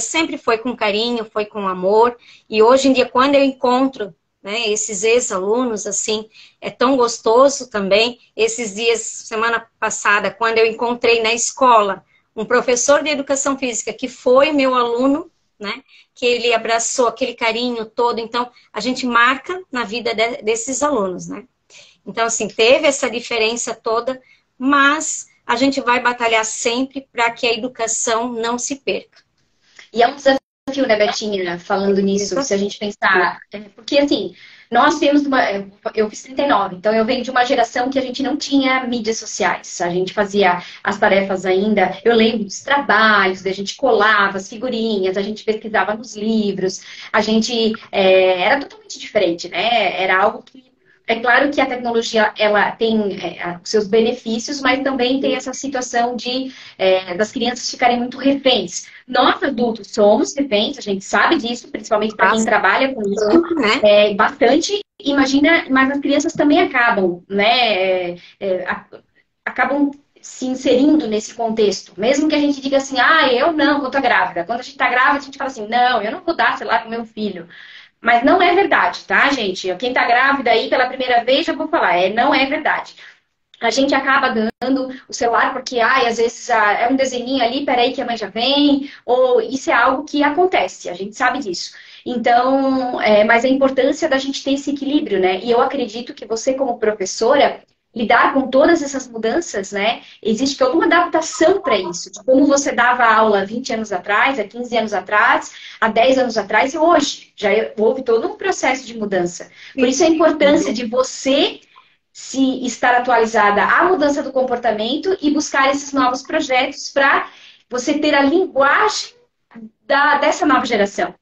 [SPEAKER 2] sempre foi com carinho, foi com amor. E hoje em dia, quando eu encontro, né, esses ex-alunos, assim, é tão gostoso também. Esses dias, semana passada, quando eu encontrei na escola um professor de educação física que foi meu aluno, né, que ele abraçou aquele carinho todo. Então, a gente marca na vida desses alunos, né. Então, assim, teve essa diferença toda, mas a gente vai batalhar sempre para que a educação não se perca.
[SPEAKER 1] E é um desafio, né, Betinha, falando nisso, se a gente pensar. Porque, assim, nós temos uma. Eu fiz 39, então eu venho de uma geração que a gente não tinha mídias sociais. A gente fazia as tarefas ainda. Eu lembro dos trabalhos, a gente colava as figurinhas, a gente pesquisava nos livros, a gente. Era totalmente diferente, né? Era algo que. É claro que a tecnologia ela tem os seus benefícios, mas também tem essa situação de das crianças ficarem muito reféns. Nós, adultos, somos reféns, a gente sabe disso, principalmente para quem trabalha com isso,
[SPEAKER 2] né?
[SPEAKER 1] Bastante. Imagina, mas as crianças também acabam, né? Acabam se inserindo nesse contexto. Mesmo que a gente diga assim, eu não, eu tô grávida. Quando a gente tá grávida, a gente fala assim, não, eu não vou dar celular pro meu filho. Mas não é verdade, tá, gente? Quem tá grávida aí pela primeira vez, já vou falar, não é verdade. A gente acaba dando o celular porque, às vezes é um desenhinho ali, peraí que a mãe já vem, ou isso é algo que acontece, a gente sabe disso. Então, mas a importância da gente ter esse equilíbrio, né? E eu acredito que você, como professora, lidar com todas essas mudanças, né? Existe toda uma adaptação para isso, de como você dava aula 20 anos atrás, há 15 anos atrás, há 10 anos atrás e hoje. Já houve todo um processo de mudança. Por isso a importância de você se estar atualizada à mudança do comportamento e buscar esses novos projetos para você ter a linguagem dessa nova geração.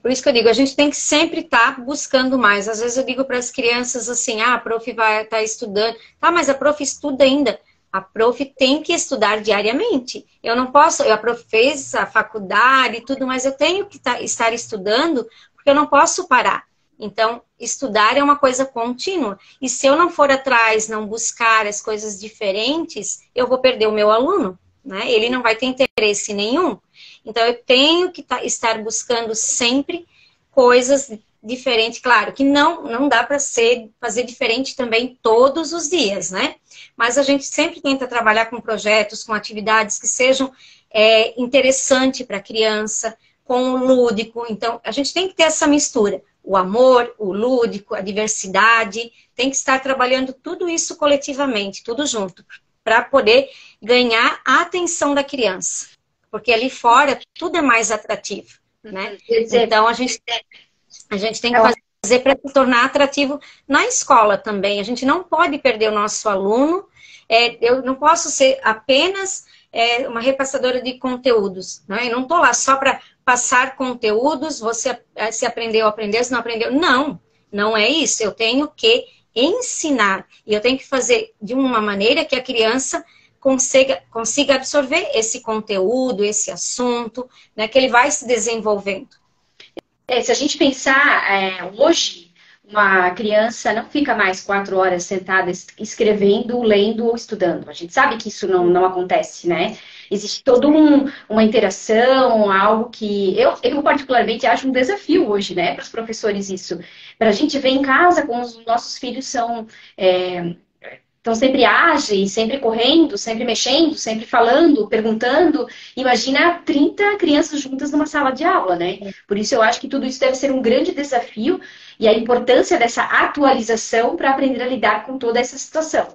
[SPEAKER 2] Por isso que eu digo, a gente tem que sempre estar buscando mais. Às vezes eu digo para as crianças assim, a prof vai estar estudando. Tá, mas a prof estuda ainda. A prof tem que estudar diariamente. Eu não posso, a prof fez a faculdade e tudo, mas eu tenho que estar estudando porque eu não posso parar. Então, estudar é uma coisa contínua. E se eu não for atrás, não buscar as coisas diferentes, eu vou perder o meu aluno, né? Ele não vai ter interesse nenhum. Então, eu tenho que estar buscando sempre coisas diferentes. Claro que não dá para fazer diferente também todos os dias, né? Mas a gente sempre tenta trabalhar com projetos, com atividades que sejam interessantes para a criança, com o lúdico. Então, a gente tem que ter essa mistura. O amor, o lúdico, a diversidade. Tem que estar trabalhando tudo isso coletivamente, tudo junto, para poder ganhar a atenção da criança. Porque ali fora tudo é mais atrativo, né? Então, a gente tem que fazer para se tornar atrativo na escola também. A gente não pode perder o nosso aluno. Eu não posso ser apenas uma repassadora de conteúdos, né? Eu não estou lá só para passar conteúdos, você se aprendeu, se não aprendeu. Não, não é isso. Eu tenho que ensinar. E eu tenho que fazer de uma maneira que a criança consiga absorver esse conteúdo, esse assunto, né, que ele vai se desenvolvendo.
[SPEAKER 1] Se a gente pensar, hoje, uma criança não fica mais 4 horas sentada escrevendo, lendo ou estudando. A gente sabe que isso não acontece, né? Existe toda uma interação, algo que eu particularmente acho um desafio hoje, né, para os professores isso. Para a gente ver em casa como os nossos filhos estão sempre ágeis, sempre correndo, sempre mexendo, sempre falando, perguntando. Imagina 30 crianças juntas numa sala de aula, né? Por isso eu acho que tudo isso deve ser um grande desafio e a importância dessa atualização para aprender a lidar com toda essa situação.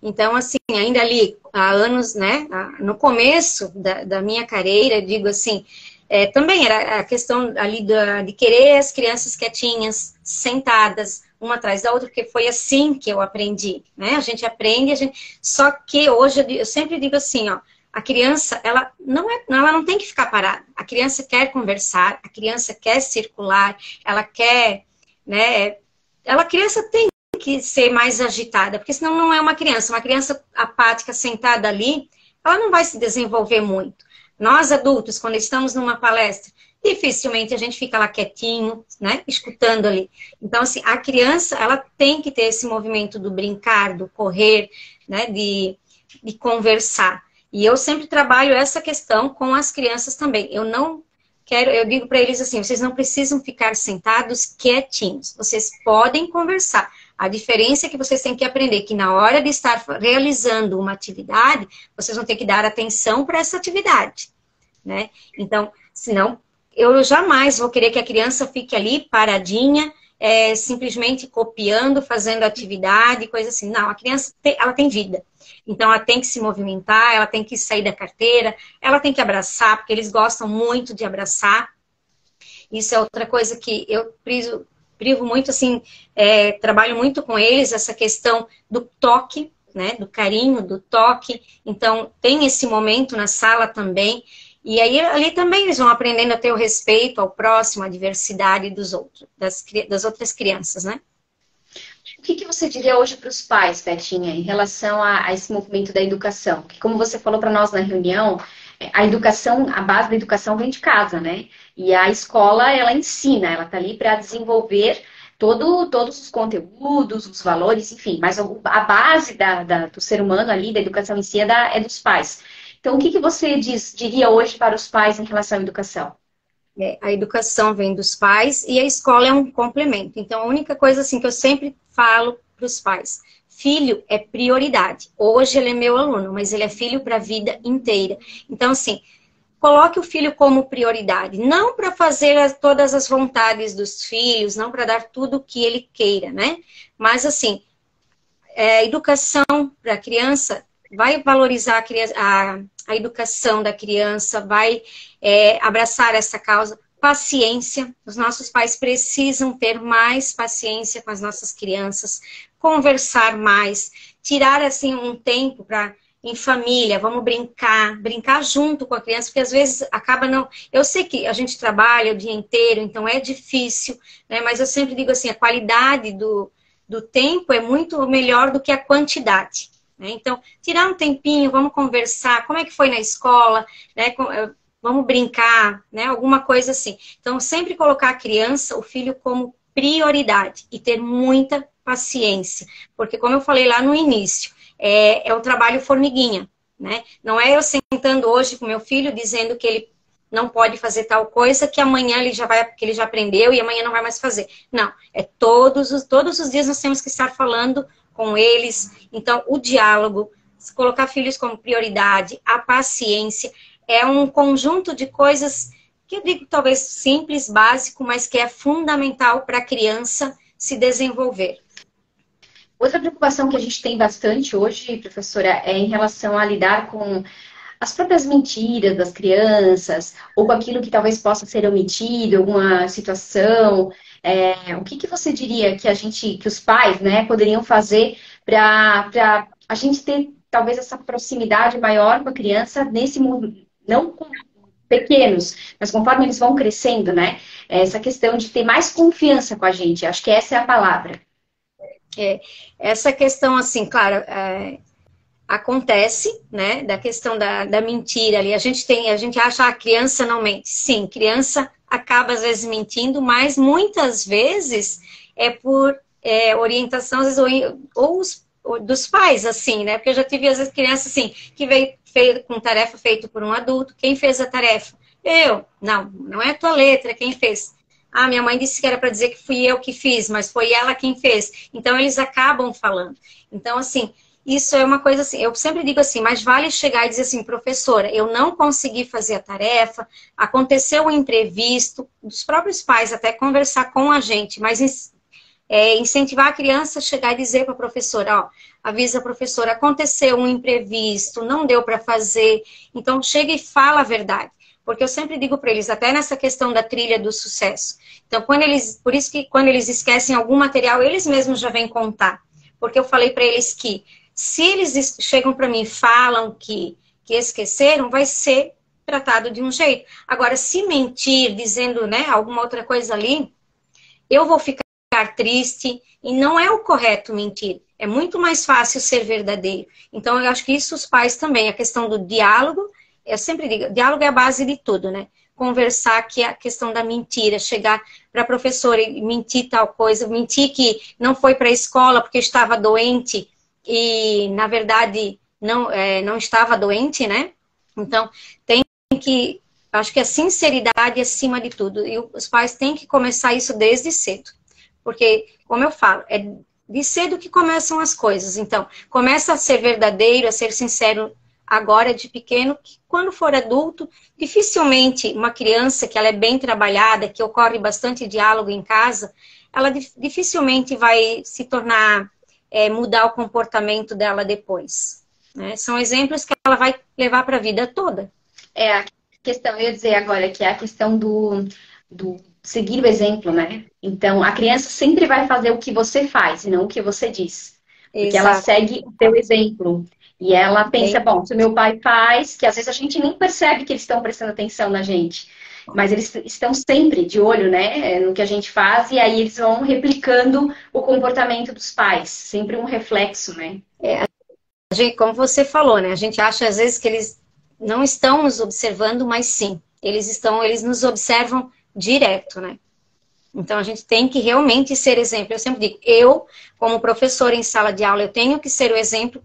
[SPEAKER 2] Então, assim, ainda ali há anos, né, no começo da minha carreira, eu digo assim, também era a questão ali de querer as crianças quietinhas, sentadas, uma atrás da outra, porque foi assim que eu aprendi, né? A gente aprende, só que hoje eu sempre digo assim, ó, a criança, ela não tem que ficar parada. A criança quer conversar, a criança quer circular, ela quer, né? A criança tem que ser mais agitada, porque senão não é uma criança. Uma criança apática sentada ali, ela não vai se desenvolver muito. Nós adultos, quando estamos numa palestra, dificilmente a gente fica lá quietinho, né, escutando ali. Então, assim, a criança, ela tem que ter esse movimento do brincar, do correr, né, de conversar. E eu sempre trabalho essa questão com as crianças também. Eu digo para eles assim, vocês não precisam ficar sentados quietinhos, vocês podem conversar. A diferença é que vocês têm que aprender que na hora de estar realizando uma atividade, vocês vão ter que dar atenção para essa atividade, né? Então, senão, eu jamais vou querer que a criança fique ali paradinha, simplesmente copiando, fazendo atividade, coisa assim. Não, a criança ela tem vida. Então, ela tem que se movimentar, ela tem que sair da carteira, ela tem que abraçar, porque eles gostam muito de abraçar. Isso é outra coisa que eu privo muito, assim, trabalho muito com eles, essa questão do toque, né, do carinho, do toque. Então, tem esse momento na sala também. E aí, ali também eles vão aprendendo a ter o respeito ao próximo, à diversidade dos outros, das outras crianças, né?
[SPEAKER 1] O que você diria hoje para os pais, Betinha, em relação a esse movimento da educação? Porque como você falou para nós na reunião, a educação, a base da educação vem de casa, né? E a escola, ela ensina, ela está ali para desenvolver todos os conteúdos, os valores, enfim. Mas a base do ser humano ali, da educação em si, é dos pais. Então, o que você diria hoje para os pais em relação à educação?
[SPEAKER 2] A educação vem dos pais e a escola é um complemento. Então, a única coisa assim que eu sempre falo para os pais, filho é prioridade. Hoje ele é meu aluno, mas ele é filho para a vida inteira. Então, assim, coloque o filho como prioridade. Não para fazer todas as vontades dos filhos, não para dar tudo o que ele queira, né? Mas, assim, a educação para a criança vai valorizar a educação da criança, vai abraçar essa causa. Paciência, os nossos pais precisam ter mais paciência com as nossas crianças, conversar mais, tirar assim um tempo para em família, vamos brincar junto com a criança, porque às vezes acaba não... Eu sei que a gente trabalha o dia inteiro, então é difícil, né? Mas eu sempre digo assim, a qualidade do tempo é muito melhor do que a quantidade. Então, tirar um tempinho, vamos conversar, como é que foi na escola, né? Vamos brincar, né? Alguma coisa assim. Então, sempre colocar a criança, o filho, como prioridade e ter muita paciência. Porque, como eu falei lá no início, é um trabalho formiguinha, né? Não é eu sentando hoje com meu filho dizendo que ele não pode fazer tal coisa, que amanhã que ele já aprendeu e amanhã não vai mais fazer. Não, todos os dias nós temos que estar falando com eles. Então, o diálogo, colocar filhos como prioridade, a paciência, é um conjunto de coisas que eu digo talvez simples, básico, mas que é fundamental para a criança se desenvolver.
[SPEAKER 1] Outra preocupação que a gente tem bastante hoje, professora, é em relação a lidar com as próprias mentiras das crianças, ou com aquilo que talvez possa ser omitido, alguma situação. O que você diria que os pais, né, poderiam fazer para a gente ter talvez essa proximidade maior com a criança nesse mundo, não com pequenos, mas conforme eles vão crescendo, né? Essa questão de ter mais confiança com a gente, acho que essa é a palavra.
[SPEAKER 2] Essa questão, assim, claro, acontece, né, da questão da mentira ali. A gente acha que a criança não mente. Sim, criança acaba às vezes mentindo, mas muitas vezes é por orientação, às vezes, ou dos pais, assim, né? Porque eu já tive, às vezes, criança, assim, que veio com tarefa feita por um adulto. Quem fez a tarefa? Eu. Não é a tua letra, quem fez? Ah, minha mãe disse que era para dizer que fui eu que fiz, mas foi ela quem fez. Então, eles acabam falando. Então, assim, isso é uma coisa assim, eu sempre digo assim, mas vale chegar e dizer assim, professora, eu não consegui fazer a tarefa, aconteceu um imprevisto, dos próprios pais até conversar com a gente, mas incentivar a criança a chegar e dizer para a professora, ó, avisa a professora, aconteceu um imprevisto, não deu para fazer, então chega e fala a verdade. Porque eu sempre digo para eles, até nessa questão da trilha do sucesso. Então, por isso que quando eles esquecem algum material, eles mesmos já vêm contar. Porque eu falei para eles que se eles chegam para mim e falam que esqueceram, vai ser tratado de um jeito. Agora, se mentir, dizendo, né, alguma outra coisa ali, eu vou ficar triste e não é o correto mentir. É muito mais fácil ser verdadeiro. Então, eu acho que isso os pais também, a questão do diálogo, eu sempre digo, diálogo é a base de tudo, né? Conversar, que é a questão da mentira, chegar para a professora e mentir tal coisa, mentir que não foi para a escola porque estava doente e, na verdade, não estava doente, né? Então, acho que a sinceridade é acima de tudo. E os pais têm que começar isso desde cedo. Porque, como eu falo, é de cedo que começam as coisas. Então, começa a ser verdadeiro, a ser sincero agora de pequeno, que quando for adulto, dificilmente uma criança que ela é bem trabalhada, que ocorre bastante diálogo em casa, ela dificilmente vai se tornar, mudar o comportamento dela depois, né? São exemplos que ela vai levar para a vida toda.
[SPEAKER 1] A questão, eu ia dizer agora, que é a questão do seguir o exemplo, né? Então, a criança sempre vai fazer o que você faz e não o que você diz. Porque ela
[SPEAKER 2] Exato.
[SPEAKER 1] segue o teu exemplo. E ela pensa,
[SPEAKER 2] Bem,
[SPEAKER 1] bom, se o meu pai faz, que às vezes a gente nem percebe que eles estão prestando atenção na gente. Mas eles estão sempre de olho, né, no que a gente faz, e aí eles vão replicando o comportamento dos pais. Sempre um reflexo, né?
[SPEAKER 2] como você falou, né? A gente acha às vezes que eles não estão nos observando, mas sim, eles nos observam direto, né? Então a gente tem que realmente ser exemplo. Eu sempre digo, eu, como professora em sala de aula, eu tenho que ser o exemplo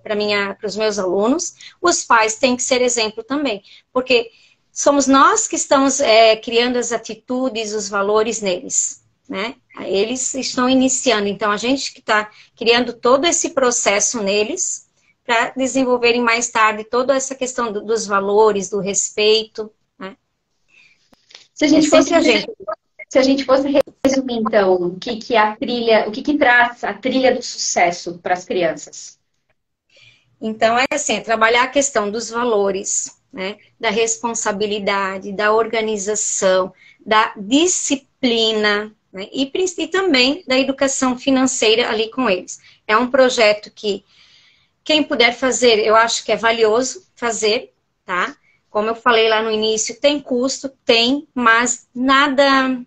[SPEAKER 2] para os meus alunos, os pais têm que ser exemplo também, porque somos nós que estamos criando as atitudes, os valores neles, né? Eles estão iniciando, então a gente que está criando todo esse processo neles para desenvolverem mais tarde toda essa questão dos valores, do respeito, né?
[SPEAKER 1] Se a gente fosse,
[SPEAKER 2] a gente.
[SPEAKER 1] se a gente fosse resumir, então, o que traz a trilha do sucesso para as crianças?
[SPEAKER 2] Então, é assim, trabalhar a questão dos valores, né, da responsabilidade, da organização, da disciplina, né, e também da educação financeira ali com eles. É um projeto que quem puder fazer, eu acho que é valioso fazer, tá? Como eu falei lá no início, tem custo, tem, mas nada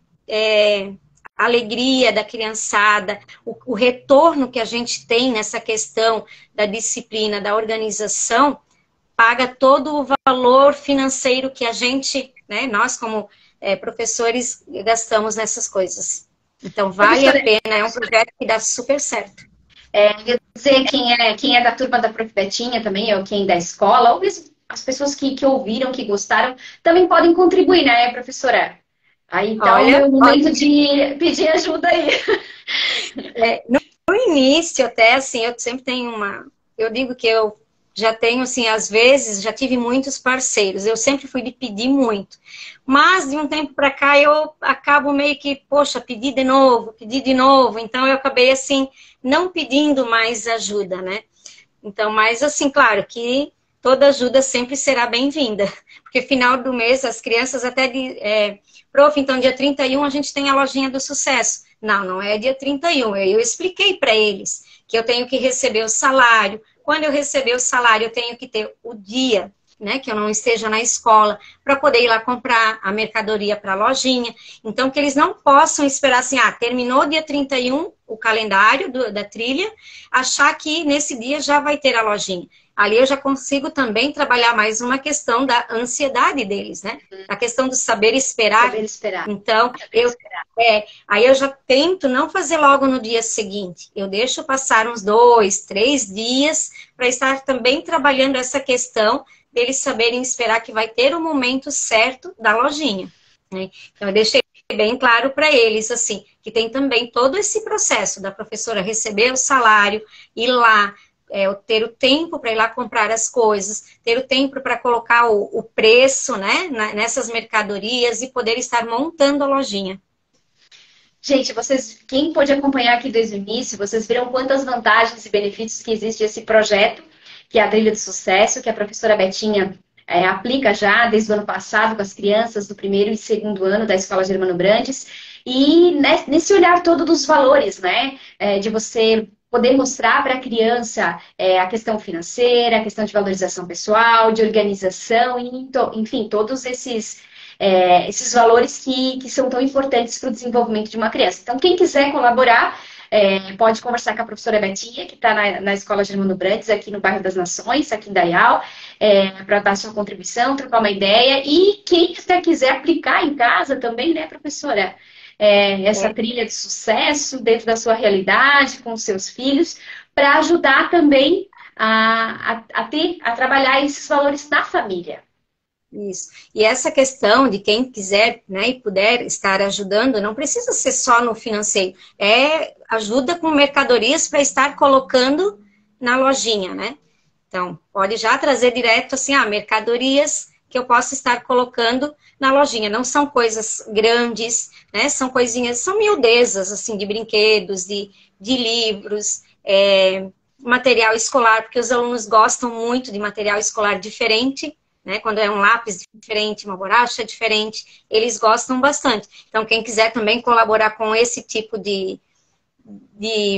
[SPEAKER 2] alegria da criançada, o retorno que a gente tem nessa questão da disciplina, da organização, paga todo o valor financeiro que a gente, né, nós como professores, gastamos nessas coisas. Então, vale a pena, é um projeto que dá super certo.
[SPEAKER 1] Quer dizer, quem é da turma da Prof. Betinha também, ou quem da escola, ou mesmo as pessoas que ouviram, que gostaram, também podem contribuir, né, professora? Aí, então, é
[SPEAKER 2] Olha,
[SPEAKER 1] o momento de pedir ajuda aí.
[SPEAKER 2] No início, até, assim, eu sempre tenho eu digo que eu já tenho, assim, às vezes, já tive muitos parceiros, eu sempre fui de pedir muito. Mas, de um tempo para cá, eu acabo meio que, poxa, pedir de novo. Então, eu acabei, assim, não pedindo mais ajuda, né? Então, mas, assim, claro que toda ajuda sempre será bem-vinda. Porque, final do mês, as crianças até prof, então, dia 31 a gente tem a lojinha do sucesso. Não, não é dia 31. Eu expliquei para eles que eu tenho que receber o salário. Quando eu receber o salário, eu tenho que ter o dia, né, que eu não esteja na escola, para poder ir lá comprar a mercadoria para a lojinha. Então, que eles não possam esperar assim, terminou dia 31 o calendário da trilha, achar que nesse dia já vai ter a lojinha. Ali eu já consigo também trabalhar mais uma questão da ansiedade deles, né? A questão do saber esperar.
[SPEAKER 1] Saber esperar.
[SPEAKER 2] Então, aí eu já tento não fazer logo no dia seguinte. Eu deixo passar uns 2, 3 dias para estar também trabalhando essa questão deles saberem esperar que vai ter o momento certo da lojinha, né? Então, eu deixei bem claro para eles, assim, que tem também todo esse processo da professora receber o salário, ir lá, ter o tempo para ir lá comprar as coisas, ter o tempo para colocar o preço, né, nessas mercadorias e poder estar montando a lojinha.
[SPEAKER 1] Gente, quem pôde acompanhar aqui desde o início, vocês viram quantas vantagens e benefícios que existe esse projeto, que é a Trilha do Sucesso, que a professora Betinha aplica já desde o ano passado com as crianças do primeiro e segundo ano da Escola Germano Brandes. E nesse olhar todo dos valores, né? De você poder mostrar para a criança a questão financeira, a questão de valorização pessoal, de organização, enfim, todos esses valores que são tão importantes para o desenvolvimento de uma criança. Então, quem quiser colaborar, pode conversar com a professora Betinha, que está na Escola Germano Brandes, aqui no bairro das Nações, aqui em Dayal, para dar sua contribuição, trocar uma ideia. E quem até quiser aplicar em casa também, né, professora? Essa trilha de sucesso dentro da sua realidade, com os seus filhos, para ajudar também a trabalhar esses valores na família.
[SPEAKER 2] Isso. E essa questão de quem quiser, né, e puder estar ajudando, não precisa ser só no financeiro. Ajuda com mercadorias para estar colocando na lojinha, né? Então, pode já trazer direto, assim, mercadorias que eu posso estar colocando na lojinha. Não são coisas grandes, né? São coisinhas, são miudezas, assim, de brinquedos, de livros, material escolar, porque os alunos gostam muito de material escolar diferente, né? Quando é um lápis diferente, uma borracha diferente, eles gostam bastante. Então, quem quiser também colaborar com esse tipo de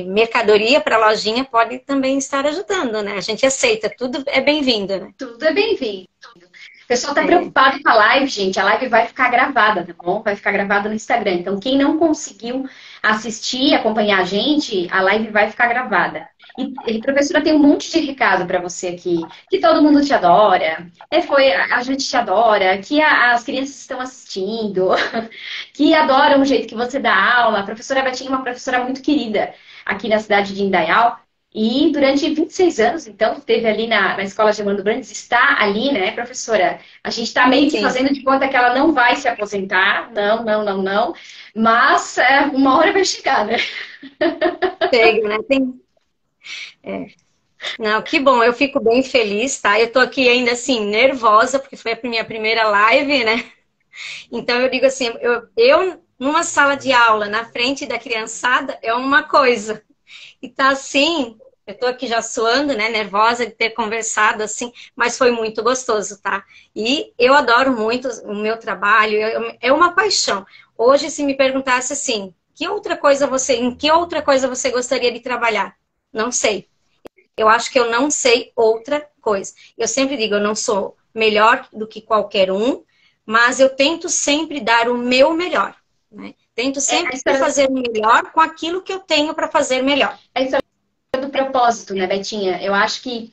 [SPEAKER 2] mercadoria para a lojinha pode também estar ajudando, né? A gente aceita, tudo é bem-vindo, né?
[SPEAKER 1] Tudo é bem-vindo. O pessoal tá preocupado com a live, gente. A live vai ficar gravada, tá bom? Vai ficar gravada no Instagram. Então, quem não conseguiu assistir, acompanhar a gente, a live vai ficar gravada. E professora, tem um monte de recado para você aqui. Que todo mundo te adora. A gente te adora. Que as crianças estão assistindo. Que adoram o jeito que você dá aula. A professora Betinha é uma professora muito querida aqui na cidade de Indaial. E durante 26 anos, então, esteve ali na Escola Germano Brandes, está ali, né, professora? A gente está meio que fazendo de conta que ela não vai se aposentar. Não, não, não, não. Mas uma hora vai chegar, né?
[SPEAKER 2] Chega, né? Não, que bom, eu fico bem feliz, tá? Eu tô aqui ainda, assim, nervosa, porque foi a minha primeira live, né? Então, eu digo assim, eu numa sala de aula, na frente da criançada, é uma coisa. E tá assim, eu tô aqui já suando, né, nervosa de ter conversado assim, mas foi muito gostoso, tá? E eu adoro muito o meu trabalho, é uma paixão. Hoje, se me perguntasse assim, em que outra coisa você gostaria de trabalhar? Não sei. Eu acho que eu não sei outra coisa. Eu sempre digo, eu não sou melhor do que qualquer um, mas eu tento sempre dar o meu melhor, né? Tento sempre fazer o melhor com aquilo que eu tenho para fazer melhor.
[SPEAKER 1] Isso é do propósito, né, Betinha? Eu acho que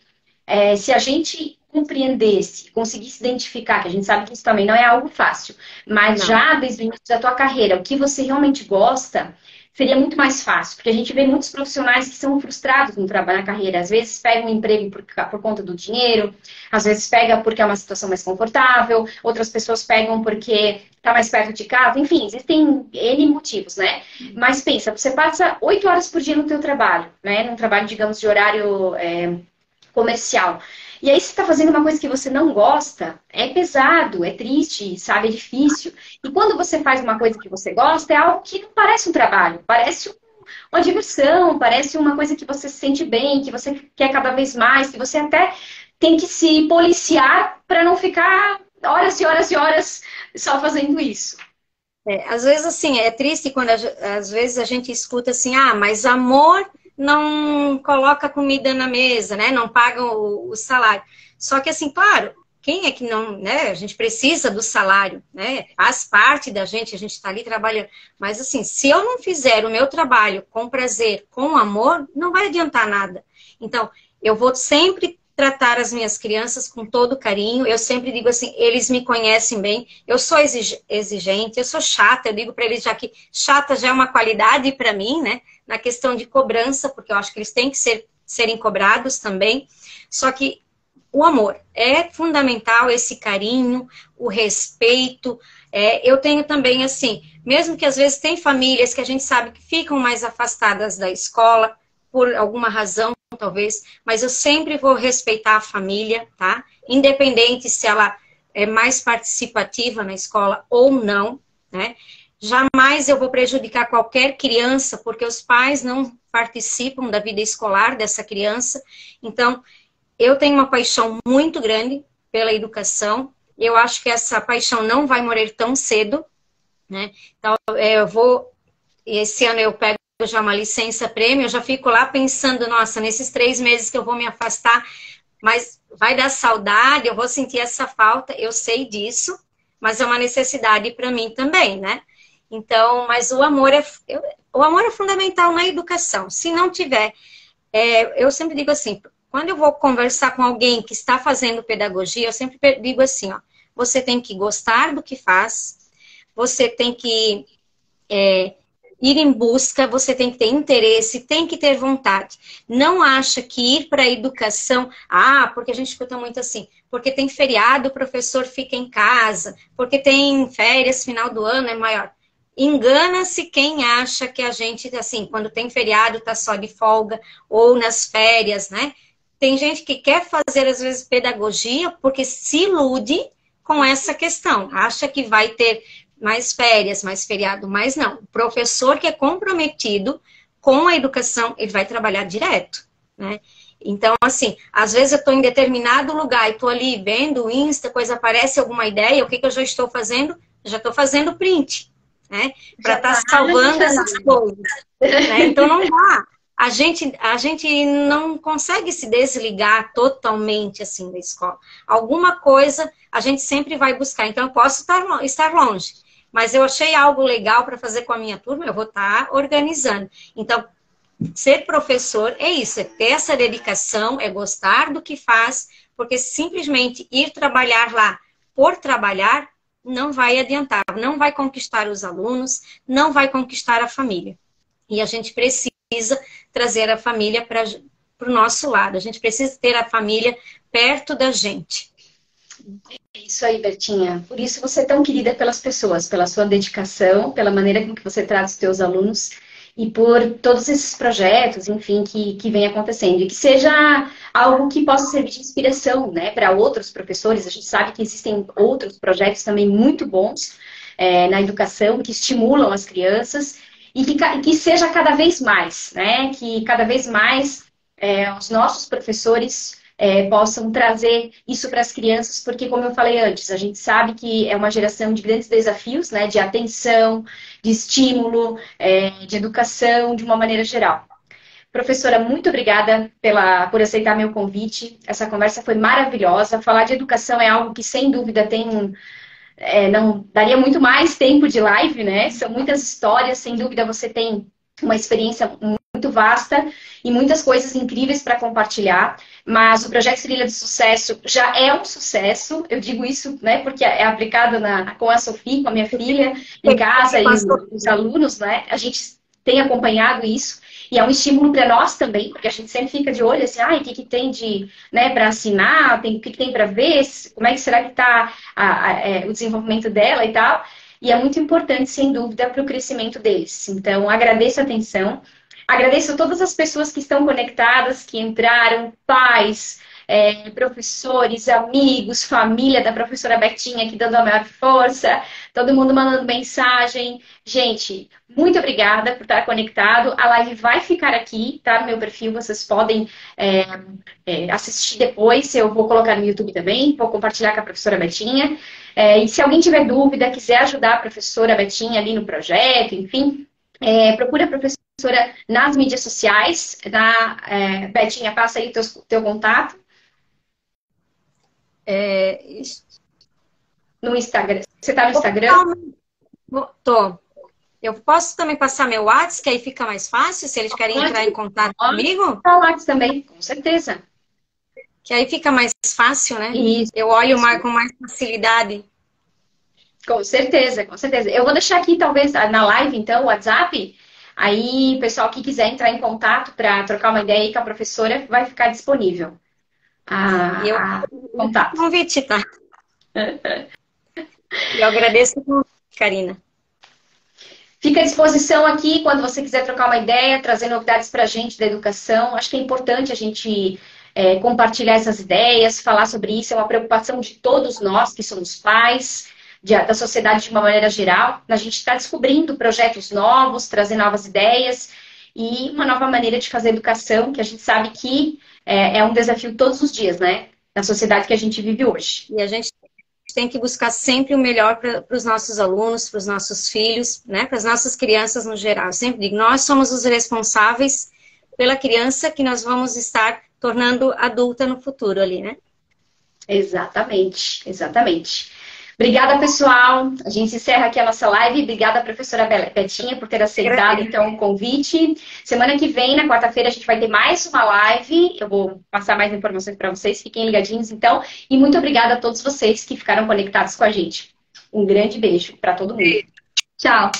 [SPEAKER 1] se a gente compreendesse, conseguisse identificar, que a gente sabe que isso também não é algo fácil, mas já desde o início da tua carreira, o que você realmente gosta, seria muito mais fácil, porque a gente vê muitos profissionais que são frustrados no trabalho, na carreira. Às vezes pegam um emprego por conta do dinheiro, às vezes pega porque é uma situação mais confortável, outras pessoas pegam porque está mais perto de casa, enfim, existem N motivos, né? Mas pensa, você passa 8 horas por dia no teu trabalho, né? Num trabalho, digamos, de horário comercial. E aí, você está fazendo uma coisa que você não gosta, é pesado, é triste, sabe? É difícil. E quando você faz uma coisa que você gosta, é algo que não parece um trabalho, parece uma diversão, parece uma coisa que você se sente bem, que você quer cada vez mais, que você até tem que se policiar para não ficar horas e horas e horas só fazendo isso.
[SPEAKER 2] Às vezes, assim, é triste quando às vezes a gente escuta assim, mas amor não coloca comida na mesa, né? Não paga o salário. Só que, assim, claro, quem é que não, né? A gente precisa do salário, né? Faz parte da gente, a gente está ali trabalhando. Mas, assim, se eu não fizer o meu trabalho com prazer, com amor, não vai adiantar nada. Então, eu vou sempre tratar as minhas crianças com todo carinho. Eu sempre digo assim, eles me conhecem bem. Eu sou exigente, eu sou chata. Eu digo para eles já que chata já é uma qualidade para mim, né? Na questão de cobrança, porque eu acho que eles têm que serem cobrados também. Só que o amor é fundamental, esse carinho, o respeito. Eu tenho também, assim, mesmo que às vezes tem famílias que a gente sabe que ficam mais afastadas da escola, por alguma razão, talvez, mas eu sempre vou respeitar a família, tá? Independente se ela é mais participativa na escola ou não, né? Jamais eu vou prejudicar qualquer criança, porque os pais não participam da vida escolar dessa criança. Então, eu tenho uma paixão muito grande pela educação. Eu acho que essa paixão não vai morrer tão cedo, né? Então, esse ano eu pego já uma licença-prêmio, eu já fico lá pensando, nossa, nesses 3 meses que eu vou me afastar, mas vai dar saudade, eu vou sentir essa falta, eu sei disso, mas é uma necessidade para mim também, né? Então, mas o amor é fundamental na educação. Se não tiver, eu sempre digo assim, quando eu vou conversar com alguém que está fazendo pedagogia, eu sempre digo assim, ó, você tem que gostar do que faz, você tem que ir em busca, você tem que ter interesse, tem que ter vontade. Não acha que ir para a educação, porque a gente escuta muito assim, porque tem feriado, o professor fica em casa, porque tem férias, final do ano é maior. Engana-se quem acha que a gente, assim, quando tem feriado, tá só de folga, ou nas férias, né? Tem gente que quer fazer, às vezes, pedagogia, porque se ilude com essa questão. Acha que vai ter mais férias, mais feriado, mas não. O professor que é comprometido com a educação, ele vai trabalhar direto, né? Então, assim, às vezes eu estou em determinado lugar e estou ali vendo o Insta, coisa aparece alguma ideia, o que eu já estou fazendo? Já estou fazendo print, né? Para estar salvando essas coisas, né? Então, não dá. A gente não consegue se desligar totalmente, assim, da escola. Alguma coisa a gente sempre vai buscar. Então, eu posso estar longe, mas eu achei algo legal para fazer com a minha turma, eu vou estar organizando. Então, ser professor é isso, é ter essa dedicação, é gostar do que faz, porque simplesmente ir trabalhar lá por trabalhar não vai adiantar, não vai conquistar os alunos, não vai conquistar a família. E a gente precisa trazer a família para o nosso lado, a gente precisa ter a família perto da gente.
[SPEAKER 1] É isso aí, Bertinha. Por isso você é tão querida pelas pessoas, pela sua dedicação, pela maneira com que você trata os seus alunos e por todos esses projetos, enfim, que vem acontecendo. E que seja algo que possa servir de inspiração, né, para outros professores. A gente sabe que existem outros projetos também muito bons na educação, que estimulam as crianças e que seja cada vez mais, né, que cada vez mais os nossos professores possam trazer isso para as crianças, porque, como eu falei antes, a gente sabe que é uma geração de grandes desafios, né, de atenção, de estímulo, de educação, de uma maneira geral. Professora, muito obrigada por aceitar meu convite. Essa conversa foi maravilhosa. Falar de educação é algo que, sem dúvida, não daria muito mais tempo de live, né? São muitas histórias, sem dúvida você tem uma experiência muito vasta e muitas coisas incríveis para compartilhar, mas o Projeto Trilha de Sucesso já é um sucesso, eu digo isso, né, porque é aplicado com a Sofia, com a minha filha, em casa, e os alunos, né, a gente tem acompanhado isso, e é um estímulo para nós também, porque a gente sempre fica de olho, assim, o que tem para assinar, o que tem para ver, como é que será que está o desenvolvimento dela e tal, e é muito importante, sem dúvida, para o crescimento deles. Então, agradeço a atenção. Agradeço a todas as pessoas que estão conectadas, que entraram, pais, professores, amigos, família da professora Betinha aqui dando a maior força, todo mundo mandando mensagem. Gente, muito obrigada por estar conectado. A live vai ficar aqui, tá? No meu perfil, vocês podem assistir depois. Eu vou colocar no YouTube também, vou compartilhar com a professora Betinha. E se alguém tiver dúvida, quiser ajudar a professora Betinha ali no projeto, enfim, procura a professora nas mídias sociais. Betinha, passa aí o teu contato. No Instagram. Você está no Instagram?
[SPEAKER 2] Tô. Eu posso também passar meu WhatsApp, que aí fica mais fácil, se eles querem entrar em contato comigo?
[SPEAKER 1] Pode o WhatsApp também, com certeza.
[SPEAKER 2] Que aí fica mais fácil, né?
[SPEAKER 1] Isso.
[SPEAKER 2] Eu olho com mais facilidade.
[SPEAKER 1] Com certeza, com certeza. Eu vou deixar aqui, talvez, na live, então, o WhatsApp. Aí, o pessoal que quiser entrar em contato para trocar uma ideia aí com a professora, vai ficar disponível. Contato.
[SPEAKER 2] Convite, tá? Eu agradeço o convite, Karina.
[SPEAKER 1] Fica à disposição aqui quando você quiser trocar uma ideia, trazer novidades para a gente da educação. Acho que é importante a gente compartilhar essas ideias, falar sobre isso. É uma preocupação de todos nós que somos pais, da sociedade de uma maneira geral. A gente está descobrindo projetos novos, trazer novas ideias e uma nova maneira de fazer educação, que a gente sabe que é um desafio todos os dias, né? Na sociedade que a gente vive hoje.
[SPEAKER 2] E a gente tem que buscar sempre o melhor para os nossos alunos, para os nossos filhos, né? Para as nossas crianças no geral. Eu sempre digo, nós somos os responsáveis pela criança que nós vamos estar tornando adulta no futuro ali, né?
[SPEAKER 1] Exatamente, exatamente. Obrigada, pessoal. A gente encerra aqui a nossa live. Obrigada, professora Betinha, por ter aceitado, então, o convite. Semana que vem, na quarta-feira, a gente vai ter mais uma live. Eu vou passar mais informações para vocês. Fiquem ligadinhos, então. E muito obrigada a todos vocês que ficaram conectados com a gente. Um grande beijo para todo mundo. Tchau.